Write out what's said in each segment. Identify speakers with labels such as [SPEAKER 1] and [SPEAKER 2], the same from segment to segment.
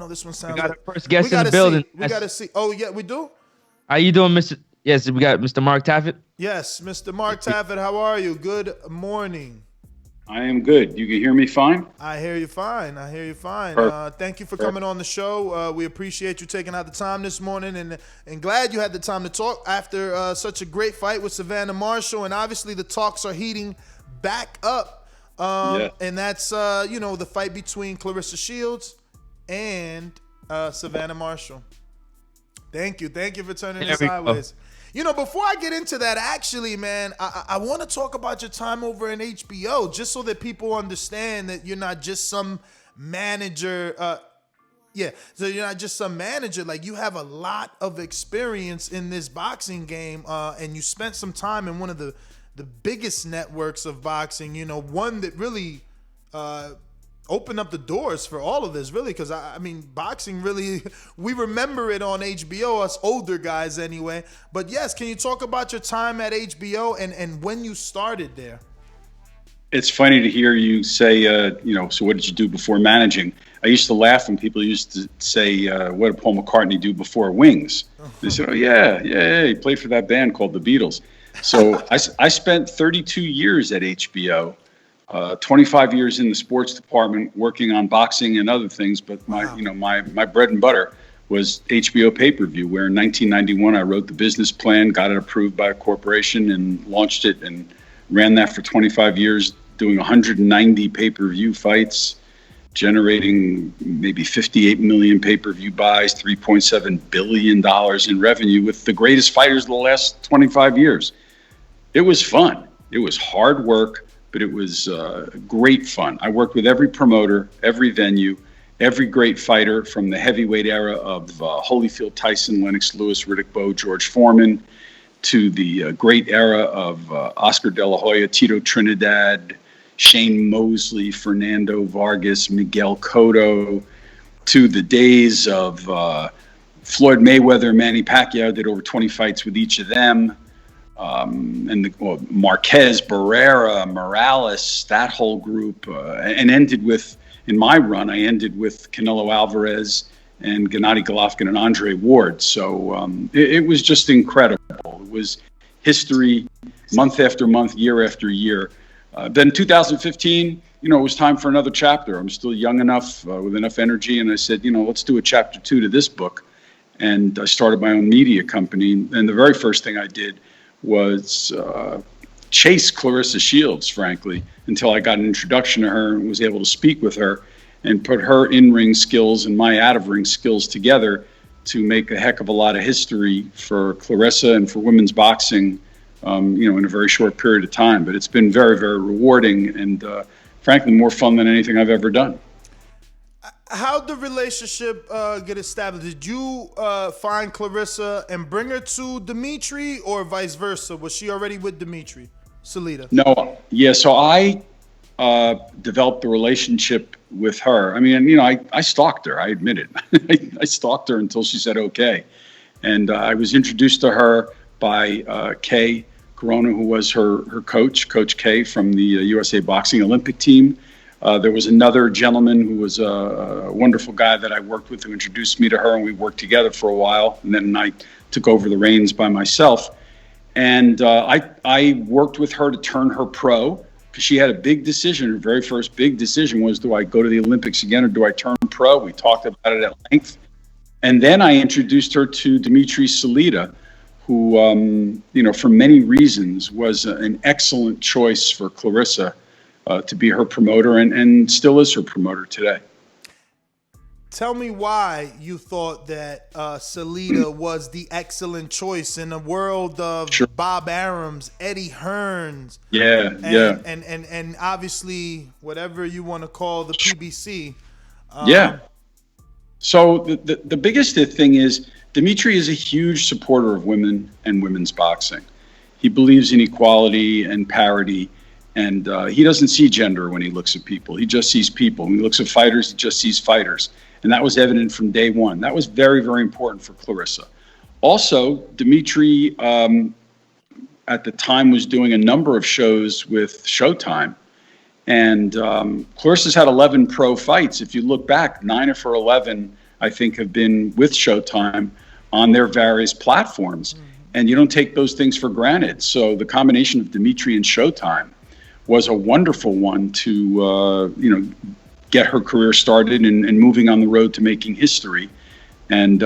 [SPEAKER 1] know this one sounds.
[SPEAKER 2] We got
[SPEAKER 1] like
[SPEAKER 2] our first guest
[SPEAKER 1] we
[SPEAKER 2] in the building.
[SPEAKER 1] We got to see. Oh yeah, we do.
[SPEAKER 2] How you doing, Mr.? Yes, we got Mr. Mark Taffet.
[SPEAKER 1] Yes, Mr. Mark Taffet. How are you? Good morning.
[SPEAKER 3] I am good. You can hear me fine?
[SPEAKER 1] I hear you fine. I hear you fine.
[SPEAKER 3] Perfect.
[SPEAKER 1] Thank you for coming on the show. We appreciate you taking out the time this morning, and glad you had the time to talk after such a great fight with Savannah Marshall. And obviously the talks are heating back up. And that's, the fight between Claressa Shields and Savannah Marshall. Thank you. Thank you for turning this sideways. Before I get into that, actually, man, I want to talk about your time over in HBO, just so that people understand that you're not just some manager. So you're not just some manager. Like, you have a lot of experience in this boxing game, and you spent some time in one of the biggest networks of boxing, one that really opened up the doors for all of this, really, because I mean, boxing really, we remember it on HBO, us older guys anyway. But yes, can you talk about your time at HBO and when you started there?
[SPEAKER 3] It's funny to hear you say, so what did you do before managing? I used to laugh when people used to say, what did Paul McCartney do before Wings? They said, oh yeah, he played for that band called the Beatles. So I spent 32 years at HBO. 25 years in the sports department working on boxing and other things, but my bread and butter was HBO pay-per-view, where in 1991 I wrote the business plan, got it approved by a corporation, and launched it and ran that for 25 years, doing 190 pay-per-view fights, generating maybe 58 million pay-per-view buys, $3.7 billion in revenue with the greatest fighters of the last 25 years. It was fun. It was hard work, but it was great fun. I worked with every promoter, every venue, every great fighter from the heavyweight era of Holyfield, Tyson, Lennox Lewis, Riddick Bowe, George Foreman, to the great era of Oscar De La Hoya, Tito Trinidad, Shane Mosley, Fernando Vargas, Miguel Cotto, to the days of Floyd Mayweather, Manny Pacquiao. Did over 20 fights with each of them. Marquez, Barrera, Morales, that whole group, and ended with, in my run, I ended with Canelo Alvarez and Gennady Golovkin and Andre Ward. So it was just incredible. It was history, month after month, year after year. Then 2015, it was time for another chapter. I'm still young enough, with enough energy, and I said, let's do a chapter 2 to this book. And I started my own media company, and the very first thing I did was chase Claressa Shields, frankly, until I got an introduction to her and was able to speak with her and put her in-ring skills and my out-of-ring skills together to make a heck of a lot of history for Claressa and for women's boxing, in a very short period of time. But it's been very, very rewarding and, frankly, more fun than anything I've ever done.
[SPEAKER 1] How'd the relationship get established? Did you find Claressa and bring her to Dimitri, or vice versa? Was she already with Dimitri Salita?
[SPEAKER 3] No. Yeah, so I developed the relationship with her. I mean, I stalked her. I admit it. I stalked her until she said okay. And I was introduced to her by Kay Corona, who was her coach, Coach Kay from the USA Boxing Olympic team. There was another gentleman who was a wonderful guy that I worked with who introduced me to her, and we worked together for a while. And then I took over the reins by myself. And I worked with her to turn her pro, because she had a big decision. Her very first big decision was, do I go to the Olympics again or do I turn pro? We talked about it at length. And then I introduced her to Dimitri Salita, who, for many reasons was an excellent choice for Claressa. To be her promoter and still is her promoter today.
[SPEAKER 1] Tell me why you thought that Salita was the excellent choice in the world of Bob Arum's, Eddie Hearn's, and obviously whatever you want to call the PBC.
[SPEAKER 3] So the biggest thing is Dimitri is a huge supporter of women and women's boxing. He believes in equality and parity. And he doesn't see gender when he looks at people. He just sees people. When he looks at fighters, he just sees fighters. And that was evident from day one. That was very, very important for Claressa. Also, Dimitri, at the time, was doing a number of shows with Showtime. And Claressa's had 11 pro fights. If you look back, 9 of her 11 I think, have been with Showtime on their various platforms. And you don't take those things for granted. So the combination of Dimitri and Showtime was a wonderful one to, get her career started and moving on the road to making history. And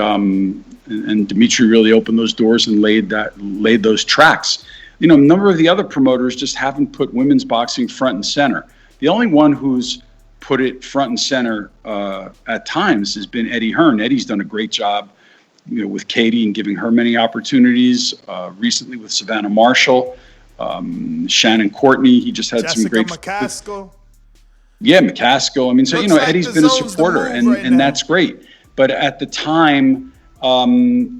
[SPEAKER 3] Dimitri really opened those doors and laid those tracks. A number of the other promoters just haven't put women's boxing front and center. The only one who's put it front and center at times has been Eddie Hearn. Eddie's done a great job, with Katie and giving her many opportunities. Recently with Savannah Marshall, Shannon Courtney. He just had
[SPEAKER 1] Jessica
[SPEAKER 3] some great.
[SPEAKER 1] McCaskill.
[SPEAKER 3] Yeah, McCaskill. I mean, so
[SPEAKER 1] Looks
[SPEAKER 3] Eddie's
[SPEAKER 1] like
[SPEAKER 3] been a
[SPEAKER 1] the zone's the
[SPEAKER 3] supporter,
[SPEAKER 1] move right
[SPEAKER 3] and
[SPEAKER 1] now.
[SPEAKER 3] that's great. But at the time,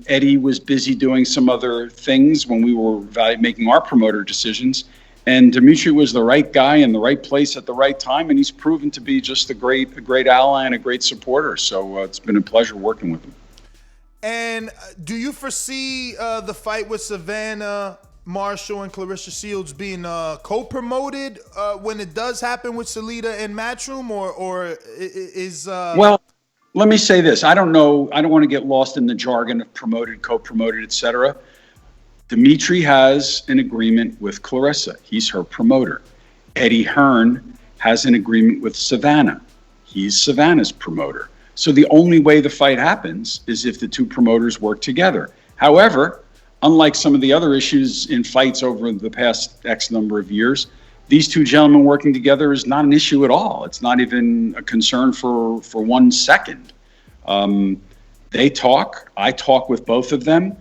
[SPEAKER 3] Eddie was busy doing some other things when we were making our promoter decisions. And Dimitri was the right guy in the right place at the right time, and he's proven to be just a great ally and a great supporter. So it's been a pleasure working with him.
[SPEAKER 1] And do you foresee the fight with Savannah Marshall and Claressa Shields being co-promoted when it does happen with Salida and Matchroom, or is
[SPEAKER 3] Well, let me say this. I don't know. I don't want to get lost in the jargon of promoted, co-promoted, etc. Dimitri has an agreement with Claressa. He's her promoter. Eddie Hearn has an agreement with Savannah. He's Savannah's promoter. So the only way the fight happens is if the two promoters work together. However, unlike some of the other issues in fights over the past X number of years, these two gentlemen working together is not an issue at all. It's not even a concern for 1 second. They talk. I talk with both of them.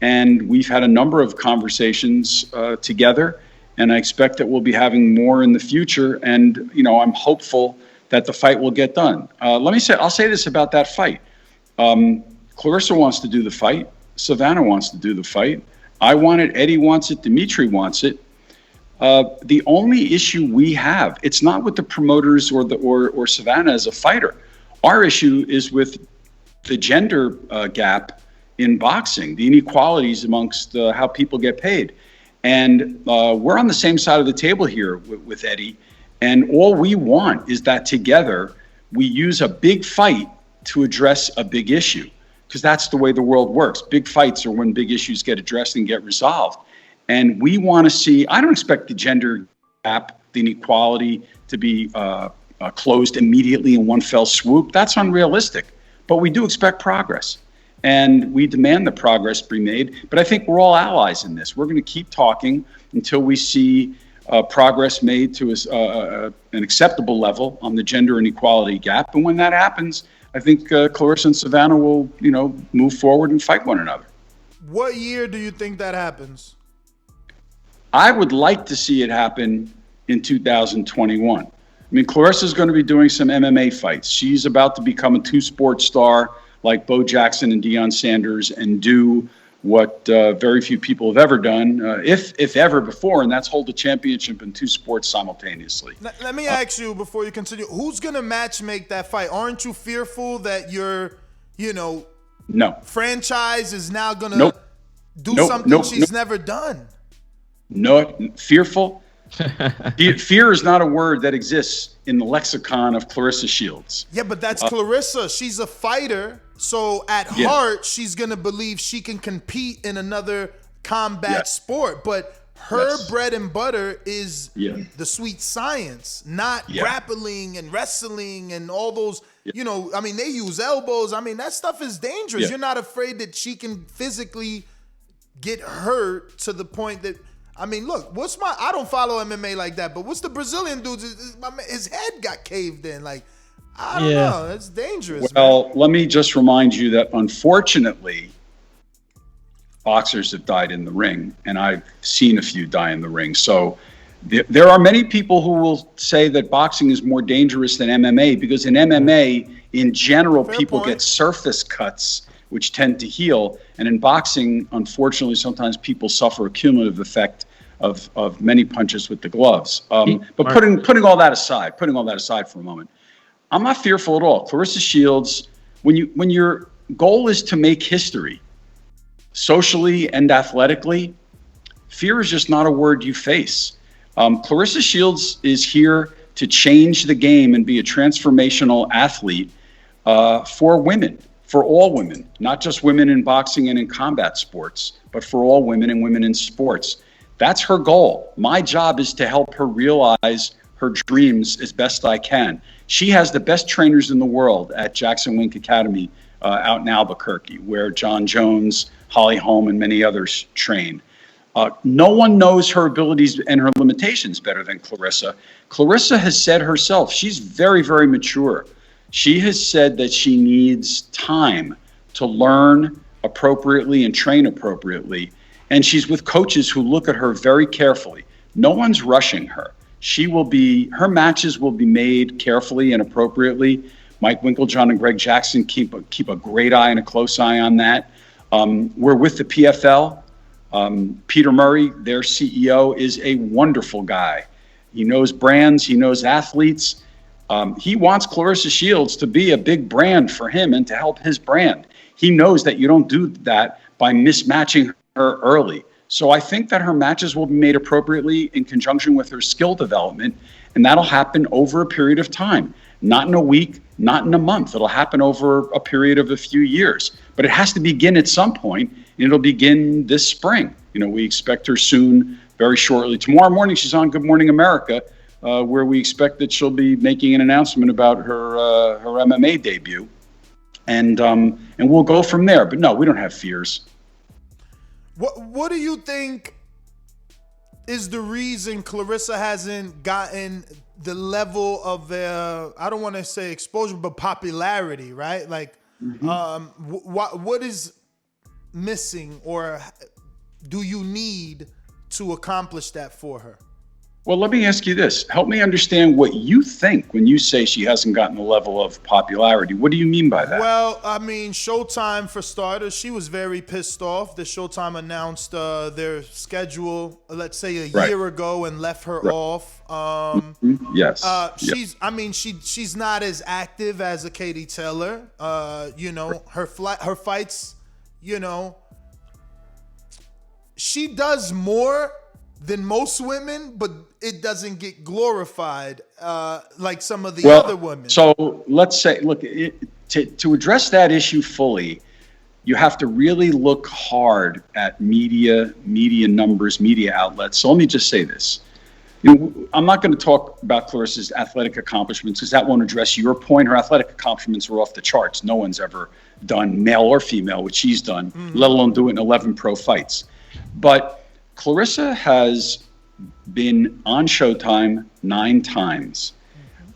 [SPEAKER 3] And we've had a number of conversations together. And I expect that we'll be having more in the future. And, I'm hopeful that the fight will get done. I'll say this about that fight. Claressa wants to do the fight. Savannah wants to do the fight. I want it. Eddie wants it. Dimitri wants it. The only issue we have, it's not with the promoters or Savannah as a fighter. Our issue is with the gender gap in boxing, the inequalities amongst how people get paid. And we're on the same side of the table here with Eddie. And all we want is that together we use a big fight to address a big issue, because that's the way the world works. Big fights are when big issues get addressed and get resolved. And we want to see, I don't expect the gender gap, the inequality to be closed immediately in one fell swoop. That's unrealistic. But we do expect progress. And we demand the progress be made. But I think we're all allies in this. We're going to keep talking until we see progress made to an acceptable level on the gender inequality gap. And when that happens, I think Claressa and Savannah will, move forward and fight one another.
[SPEAKER 1] What year do you think that happens?
[SPEAKER 3] I would like to see it happen in 2021. I mean, Claressa is going to be doing some MMA fights. She's about to become a two-sport star like Bo Jackson and Deion Sanders, and do what very few people have ever done, if ever before, and that's hold a championship in two sports simultaneously.
[SPEAKER 1] Let me ask you before you continue, who's going to match make that fight? Aren't you fearful that your,
[SPEAKER 3] No.
[SPEAKER 1] franchise is now going to do something she's never done?
[SPEAKER 3] No, fearful? Fear is not a word that exists in the lexicon of Claressa Shields.
[SPEAKER 1] Yeah, but that's Claressa. She's a fighter. So at heart, she's going to believe she can compete in another combat sport. But her bread and butter is the sweet science, not grappling and wrestling and all those, they use elbows. I mean, that stuff is dangerous. You're not afraid that she can physically get hurt to the point that, look, I don't follow MMA like that, but what's the Brazilian dude's, his head got caved in. Like, I don't know. It's dangerous.
[SPEAKER 3] Well, let me just remind you that unfortunately, boxers have died in the ring, and I've seen a few die in the ring. So there are many people who will say that boxing is more dangerous than MMA, because in MMA, in general, people get surface cuts, which tend to heal. And in boxing, unfortunately, sometimes people suffer a cumulative effect of many punches with the gloves. But putting all that aside for a moment, I'm not fearful at all. Claressa Shields, when your goal is to make history, socially and athletically, fear is just not a word you face. Claressa Shields is here to change the game and be a transformational athlete for women. for all women, not just women in boxing and in combat sports, but for all women and women in sports. That's her goal. My job is to help her realize her dreams as best I can. She has the best trainers in the world at Jackson Wink Academy out in Albuquerque, where John Jones, Holly Holm, and many others train. No one knows her abilities and her limitations better than Claressa. Claressa has said herself, she's very, very mature. She has said that she needs time to learn appropriately and train appropriately. And she's with coaches who look at her very carefully. No one's rushing her. Her matches will be made carefully and appropriately. Mike Winklejohn and Greg Jackson keep a great eye and a close eye on that. We're with the PFL. Peter Murray, their CEO, is a wonderful guy. He knows brands, he knows athletes. He wants Claressa Shields to be a big brand for him and to help his brand. He knows that you don't do that by mismatching her early. So I think that her matches will be made appropriately in conjunction with her skill development, and that'll happen over a period of time. Not in a week, not in a month. It'll happen over a period of a few years. But it has to begin at some point, and it'll begin this spring. We expect her soon, very shortly. Tomorrow morning, she's on Good Morning America, where we expect that she'll be making an announcement about her MMA debut. And we'll go from there. But no, we don't have fears.
[SPEAKER 1] What do you think is the reason Claressa hasn't gotten the level of I don't want to say exposure, but popularity, right? Like, what is missing, or do you need to accomplish that for her?
[SPEAKER 3] Well, let me ask you this. Help me understand what you think when you say she hasn't gotten the level of popularity. What do you mean by that?
[SPEAKER 1] Well, I mean, Showtime, for starters, she was very pissed off that Showtime announced their schedule, let's say a year ago, and left her off.
[SPEAKER 3] Yes.
[SPEAKER 1] She's not as active as a Katie Taylor. Her fights, she does more than most women, but it doesn't get glorified like some of the other women.
[SPEAKER 3] So let's say, look, to address that issue fully, you have to really look hard at media numbers, media outlets. So let me just say this. I'm not going to talk about Claressa's athletic accomplishments because that won't address your point. Her athletic accomplishments are off the charts. No one's ever done, male or female, what she's done, let alone do it in 11 pro fights. But Claressa has been on Showtime 9 times.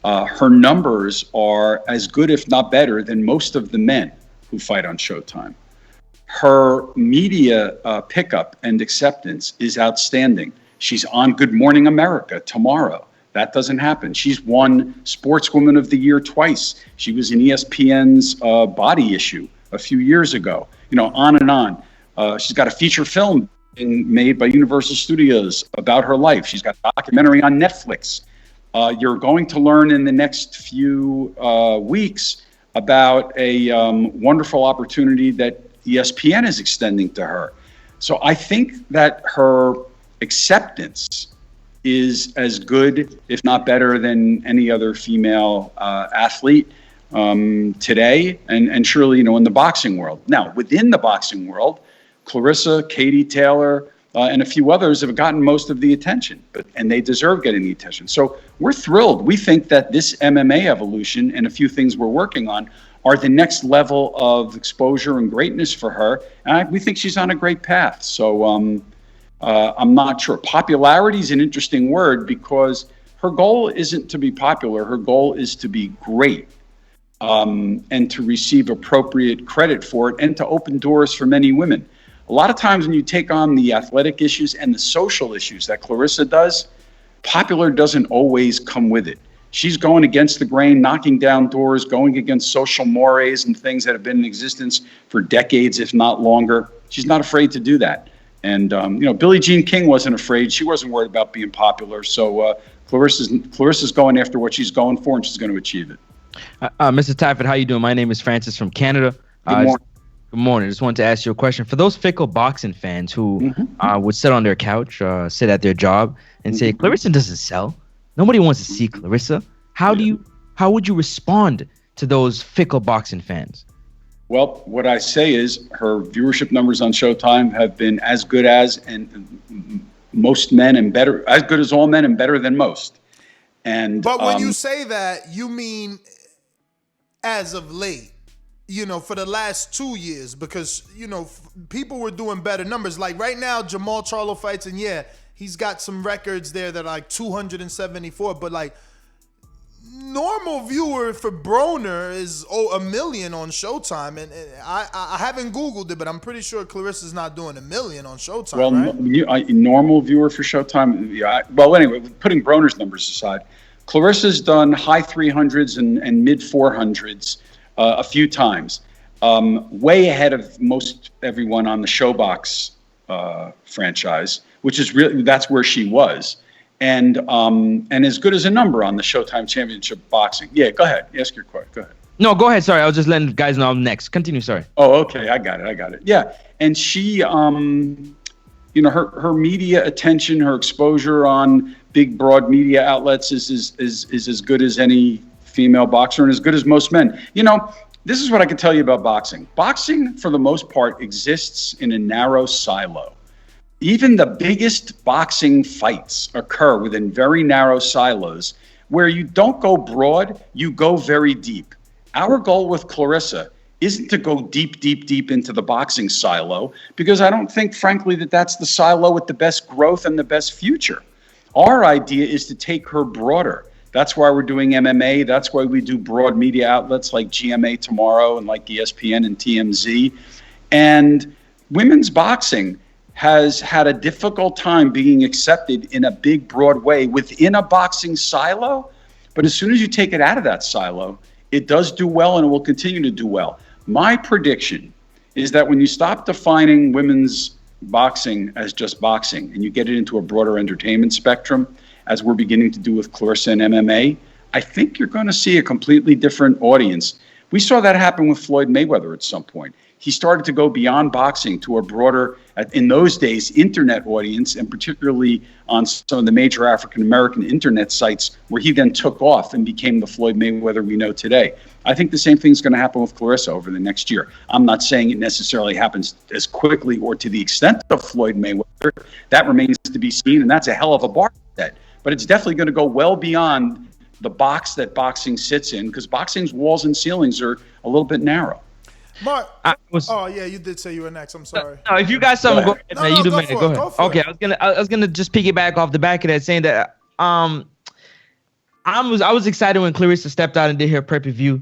[SPEAKER 3] Her numbers are as good, if not better, than most of the men who fight on Showtime. Her media pickup and acceptance is outstanding. She's on Good Morning America tomorrow. That doesn't happen. She's won Sportswoman of the Year twice. She was in ESPN's Body Issue a few years ago. On and on. She's got a feature film made by Universal Studios about her life. She's got a documentary on Netflix. You're going to learn in the next few weeks about a wonderful opportunity that ESPN is extending to her. So I think that her acceptance is as good, if not better, than any other female athlete today, and surely, in the boxing world. Now, within the boxing world, Claressa, Katie Taylor, and a few others have gotten most of the attention, and they deserve getting the attention. So we're thrilled. We think that this MMA evolution and a few things we're working on are the next level of exposure and greatness for her, and we think she's on a great path. So I'm not sure. Popularity is an interesting word because her goal isn't to be popular. Her goal is to be great. And to receive appropriate credit for it and to open doors for many women. A lot of times when you take on the athletic issues and the social issues that Claressa does, popular doesn't always come with it. She's going against the grain, knocking down doors, going against social mores and things that have been in existence for decades, if not longer. She's not afraid to do that. And, Billie Jean King wasn't afraid. She wasn't worried about being popular. So Claressa's going after what she's going for, and she's going to achieve it.
[SPEAKER 2] Mr. Taffet, how you doing? My name is Francis from Canada.
[SPEAKER 3] Good morning.
[SPEAKER 2] Good morning. Just wanted to ask you a question. For those fickle boxing fans who would sit on their couch, sit at their job, and say, Claressa doesn't sell. Nobody wants to see Claressa. How would you respond to those fickle boxing fans?
[SPEAKER 3] Well, what I say is her viewership numbers on Showtime have been as good as most men and better, as good as all men and better than most.
[SPEAKER 1] But when you say that, you mean as of late, for the last 2 years, because, people were doing better numbers. Like right now, Jamal Charlo fights, and yeah, he's got some records there that are like 274, but like normal viewer for Broner is 1 million on Showtime, and I haven't Googled it, but I'm pretty sure Claressa's not doing 1 million on Showtime.
[SPEAKER 3] Well,
[SPEAKER 1] right?
[SPEAKER 3] Normal viewer for Showtime. Yeah. Well, anyway, putting Broner's numbers aside, Claressa's done high 300s and mid 400s a few times, way ahead of most everyone on the ShowBox franchise, which is really, that's where she was. And as good as a number on the Showtime Championship Boxing. Yeah, go ahead. Ask your question. Go ahead.
[SPEAKER 2] No, go ahead. Sorry, I was just letting guys know I'm next. Continue. Sorry.
[SPEAKER 3] Oh, okay. I got it. Yeah, and she, her media attention, her exposure on big, broad media outlets is as good as any female boxer and as good as most men. This is what I can tell you about boxing. Boxing, for the most part, exists in a narrow silo. Even the biggest boxing fights occur within very narrow silos where you don't go broad, you go very deep. Our goal with Claressa isn't to go deep, deep, deep into the boxing silo, because I don't think, frankly, that that's the silo with the best growth and the best future. Our idea is to take her broader. That's why we're doing MMA. That's why we do broad media outlets like GMA Tomorrow and like ESPN and TMZ. And women's boxing has had a difficult time being accepted in a big, broad way within a boxing silo. But as soon as you take it out of that silo, it does do well and it will continue to do well. My prediction is that when you stop defining women's boxing as just boxing and you get it into a broader entertainment spectrum, as we're beginning to do with Claressa and MMA, I think you're going to see a completely different audience. We saw that happen with Floyd Mayweather at some point. He started to go beyond boxing to a broader, in those days, internet audience, and particularly on some of the major African-American internet sites, where he then took off and became the Floyd Mayweather we know today. I think the same thing is going to happen with Claressa over the next year. I'm not saying it necessarily happens as quickly or to the extent of Floyd Mayweather. That remains to be seen, and that's a hell of a bar set. But it's definitely going to go well beyond the box that boxing sits in, because boxing's walls and ceilings are a little bit narrow.
[SPEAKER 1] Mark, yeah, you did say you were next. I'm sorry.
[SPEAKER 2] No, if you got something, go ahead.
[SPEAKER 1] No,
[SPEAKER 2] Man. You do
[SPEAKER 1] go
[SPEAKER 2] man.
[SPEAKER 1] for
[SPEAKER 2] Go
[SPEAKER 1] it.
[SPEAKER 2] ahead.
[SPEAKER 1] Go for
[SPEAKER 2] Okay,
[SPEAKER 1] it.
[SPEAKER 2] I was gonna just piggyback off the back of that, saying that I was excited when Claressa stepped out and did her pay-per-view.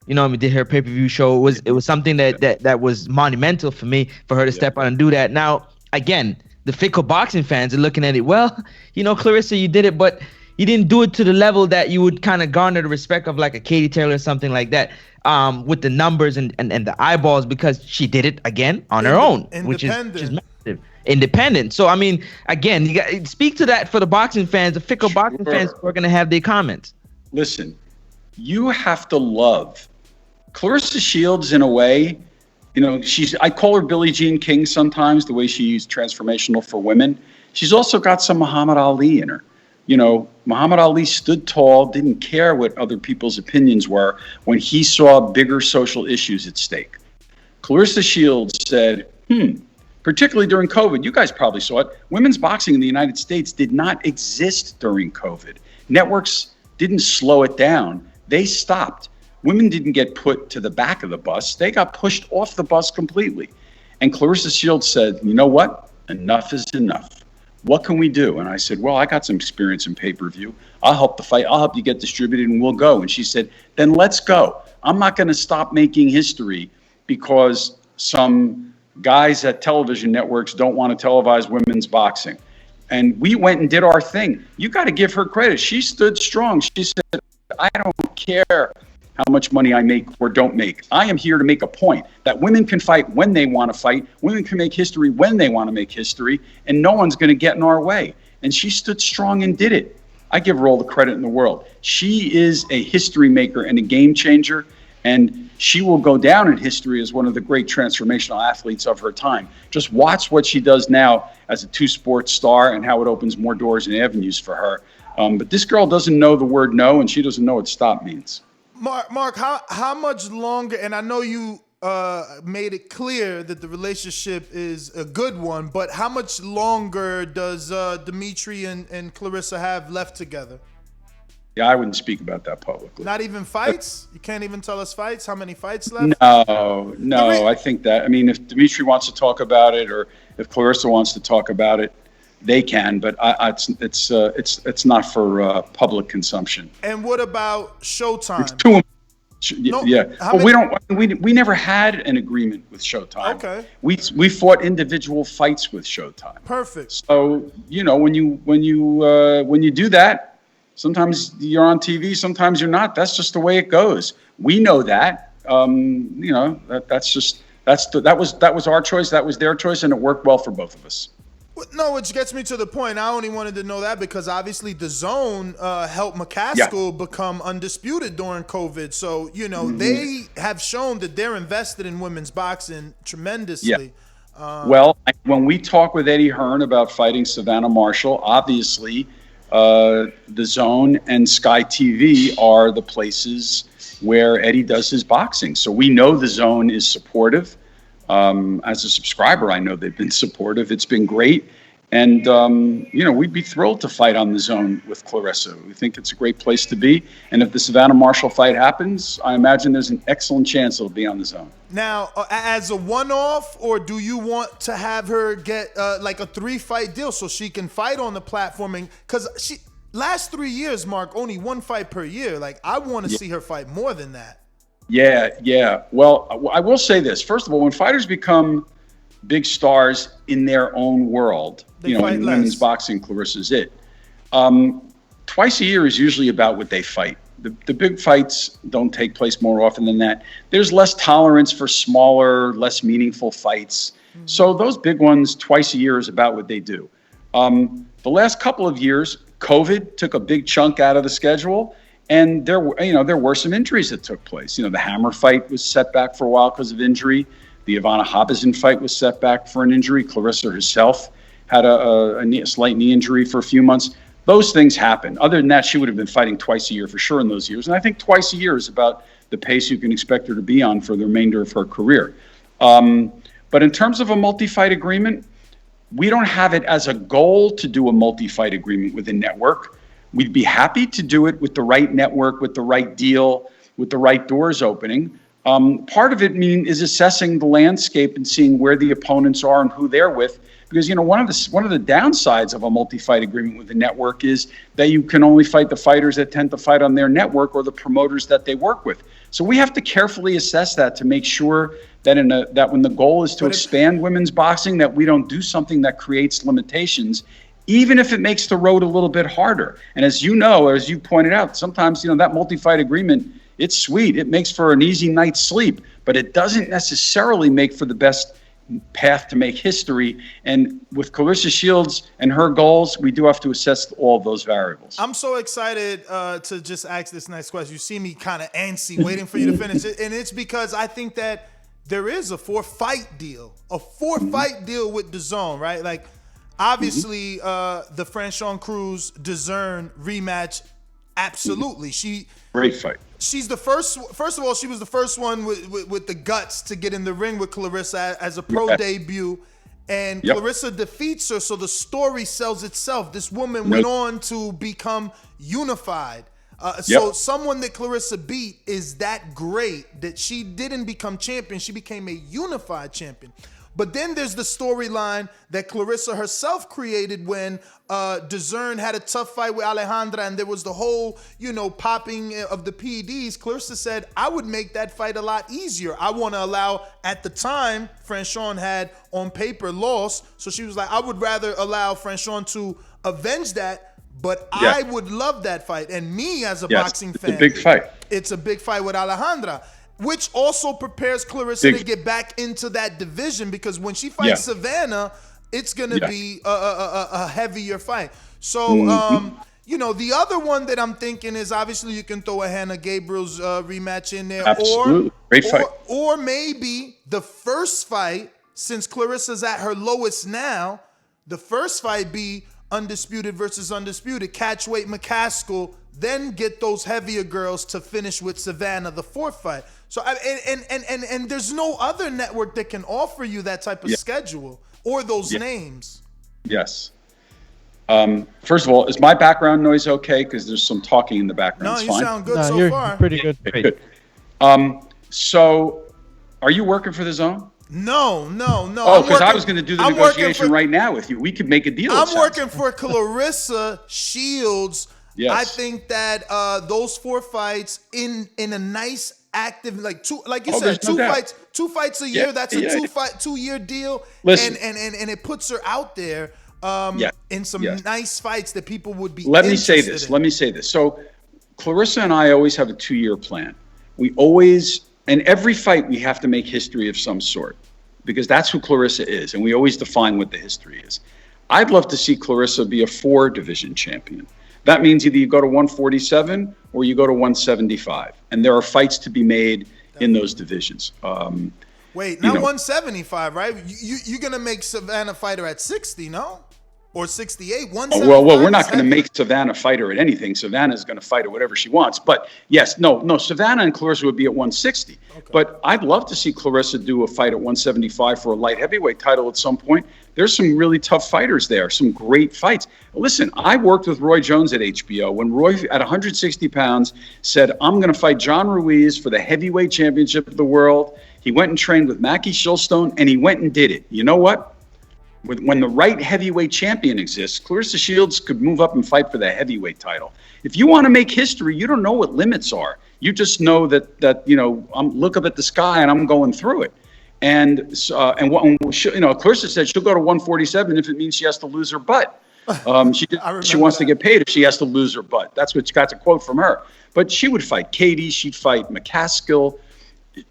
[SPEAKER 2] Did her pay-per-view show. It was something that was monumental for me, for her to step out and do that. Now, again, the fickle boxing fans are looking at it. Well, Claressa, you did it, but you didn't do it to the level that you would kind of garner the respect of like a Katie Taylor or something like that, with the numbers and the eyeballs, because she did it again on her own, which is massive. Independent. So, I mean, again, you got speak to that for the boxing fans, the fickle boxing fans who are going to have their comments.
[SPEAKER 3] Listen, you have to love Claressa Shields in a way. I call her Billie Jean King sometimes, the way she's transformational for women. She's also got some Muhammad Ali in her. Muhammad Ali stood tall, didn't care what other people's opinions were when he saw bigger social issues at stake. Claressa Shields said, particularly during COVID, you guys probably saw it, women's boxing in the United States did not exist during COVID. Networks didn't slow it down. They stopped. Women didn't get put to the back of the bus. They got pushed off the bus completely. And Claressa Shields said, you know what? Enough is enough. What can we do? And I said, well, I got some experience in pay-per-view. I'll help the fight. I'll help you get distributed and we'll go. And she said, then let's go. I'm not going to stop making history because some guys at television networks don't want to televise women's boxing. And we went and did our thing. You got to give her credit. She stood strong. She said, I don't care how much money I make or don't make. I am here to make a point that women can fight when they want to fight. Women can make history when they want to make history, and no one's going to get in our way. And she stood strong and did it. I give her all the credit in the world. She is a history maker and a game changer, and she will go down in history as one of the great transformational athletes of her time. Just watch what she does now as a two-sport star and how it opens more doors and avenues for her. But this girl doesn't know the word no, and she doesn't know what stop means.
[SPEAKER 1] Mark, how much longer? And I know you made it clear that the relationship is a good one, but how much longer does Dimitri and Claressa have left together?
[SPEAKER 3] Yeah, I wouldn't speak about that publicly.
[SPEAKER 1] Not even fights? You can't even tell us fights? How many fights left?
[SPEAKER 3] No. I think that, I mean, if Dimitri wants to talk about it, or if Claressa wants to talk about it, they can, but it's not for public consumption.
[SPEAKER 1] And what about Showtime?
[SPEAKER 3] It's too.
[SPEAKER 1] No,
[SPEAKER 3] yeah. Well, we never had an agreement with Showtime.
[SPEAKER 1] Okay.
[SPEAKER 3] We fought individual fights with Showtime.
[SPEAKER 1] Perfect.
[SPEAKER 3] So, you know, when you do that, sometimes you're on TV, sometimes you're not. That's just the way it goes. We know that. You know, that was our choice, that was their choice, and it worked well for both of us.
[SPEAKER 1] No, which gets me to the point. I only wanted to know that because obviously Dazn helped McCaskill become undisputed during COVID. So, you know, they have shown that they're invested in women's boxing tremendously.
[SPEAKER 3] Yeah. Well, when we talk with Eddie Hearn about fighting Savannah Marshall, obviously Dazn and Sky TV are the places where Eddie does his boxing. So we know Dazn is supportive. As a subscriber, I know they've been supportive. It's been great. And, you know, we'd be thrilled to fight on DAZN with Claressa. We think it's a great place to be. And if the Savannah Marshall fight happens, I imagine there's an excellent chance it'll be on DAZN.
[SPEAKER 1] Now, as a one-off, or do you want to have her get like a 3-fight deal so she can fight on the platform? Because she last 3 years, Mark, only 1 fight per year. Like, I want to see her fight more than that.
[SPEAKER 3] Yeah. Well, I will say this. First of all, when fighters become big stars in their own world, you know, in women's boxing, Claressa's it. Twice a year is usually about what they fight. The big fights don't take place more often than that. There's less tolerance for smaller, less meaningful fights. So those big ones twice a year is about what they do. The last couple of years, COVID took a big chunk out of the schedule. And there were some injuries that took place. You know, the Hammer fight was set back for a while because of injury. The Ivana Habazin fight was set back for an injury. Claressa herself had a slight knee injury for a few months. Those things happen. Other than that, she would have been fighting twice a year for sure in those years. And I think twice a year is about the pace you can expect her to be on for the remainder of her career. But in terms of a multi-fight agreement, we don't have it as a goal to do a multi-fight agreement with a network. We'd be happy to do it with the right network, with the right deal, with the right doors opening. Part of it is assessing the landscape and seeing where the opponents are and who they're with. Because, you know, one of the downsides of a multi-fight agreement with the network is that you can only fight the fighters that tend to fight on their network or the promoters that they work with. So we have to carefully assess that to make sure that that when the goal is to expand women's boxing, that we don't do something that creates limitations, even if it makes the road a little bit harder. And as you know, or as you pointed out, sometimes, you know, that multi-fight agreement, it's sweet. It makes for an easy night's sleep, but it doesn't necessarily make for the best path to make history. And with Claressa Shields and her goals, we do have to assess all of those variables.
[SPEAKER 1] I'm so excited to just ask this next question. You see me kind of antsy waiting for you to finish it. And it's because I think that there is a 4-fight deal, deal with DAZN, right? Like, obviously, the Franchon Cruz Dazn rematch, absolutely.
[SPEAKER 3] Great fight.
[SPEAKER 1] She's the first of all, she was the first one with the guts to get in the ring with Claressa as a pro debut. And Claressa defeats her, so the story sells itself. This woman went on to become unified. So someone that Claressa beat is that great that she didn't become champion. She became a unified champion. But then there's the storyline that Claressa herself created when Dazn had a tough fight with Alejandra, and there was the whole, you know, popping of the PEDs. Claressa said, I would make that fight a lot easier. I want to allow, at the time, Franchon had on paper lost. So she was like, I would rather allow Franchon to avenge that, but I would love that fight. And me as a boxing fan,
[SPEAKER 3] it's a big fight.
[SPEAKER 1] It's a big fight with Alejandra, which also prepares Claressa to get back into that division, because when she fights Savannah, it's going to be a heavier fight. So, you know, the other one that I'm thinking is, obviously you can throw a Hannah Gabriel's rematch in there.
[SPEAKER 3] Absolutely. Great fight.
[SPEAKER 1] Or maybe the first fight, since Claressa's at her lowest now, the first fight be undisputed versus undisputed. Catchweight McCaskill, then get those heavier girls to finish with Savannah the fourth fight. So and there's no other network that can offer you that type of schedule or those names.
[SPEAKER 3] Yes. First of all, is my background noise okay? Because there's some talking in the background.
[SPEAKER 1] No,
[SPEAKER 3] it's
[SPEAKER 1] you
[SPEAKER 3] fine.
[SPEAKER 1] sound good so
[SPEAKER 4] you're
[SPEAKER 1] far.
[SPEAKER 4] Pretty good.
[SPEAKER 3] Good. So, are you working for the Zone?
[SPEAKER 1] No.
[SPEAKER 3] Oh, because I was going to do the negotiation right now with you. We could make a deal.
[SPEAKER 1] I'm working for Claressa Shields.
[SPEAKER 3] Yes.
[SPEAKER 1] I think that those 4 fights in a nice active, like you said, two fights a year. That's a 2-year deal.
[SPEAKER 3] Listen,
[SPEAKER 1] and it puts her out there in some nice fights that people would be.
[SPEAKER 3] Let me say this. So Claressa and I always have a 2-year plan. We always, in every fight, we have to make history of some sort, because that's who Claressa is, and we always define what the history is. I'd love to see Claressa be a 4-division champion. That means either you go to 147 or you go to 175, and there are fights to be made in those divisions.
[SPEAKER 1] Wait, not 175, right? You're gonna make Savannah fighter at 60, no? Or 68, 175?
[SPEAKER 3] Well, we're not going to make Savannah fight her at anything. Savannah's going to fight her whatever she wants. But yes, no, Savannah and Claressa would be at 160. Okay. But I'd love to see Claressa do a fight at 175 for a light heavyweight title at some point. There's some really tough fighters there, some great fights. Listen, I worked with Roy Jones at HBO when Roy, at 160 pounds, said, I'm going to fight John Ruiz for the heavyweight championship of the world. He went and trained with Mackie Shilstone, and he went and did it. You know what? When the right heavyweight champion exists, Claressa Shields could move up and fight for the heavyweight title. If you want to make history, you don't know what limits are. You just know that I'm look up at the sky and I'm going through it. And Claressa said she'll go to 147 if it means she has to lose her butt. She wants to get paid if she has to lose her butt. That's a quote from her. But she would fight Katie. She'd fight McCaskill.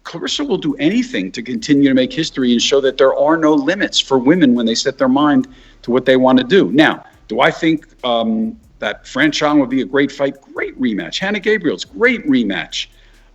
[SPEAKER 3] Claressa will do anything to continue to make history and show that there are no limits for women when they set their mind to what they want to do. Now, do I think that Fran Chong would be a great fight? Great rematch. Hannah Gabriel's great rematch.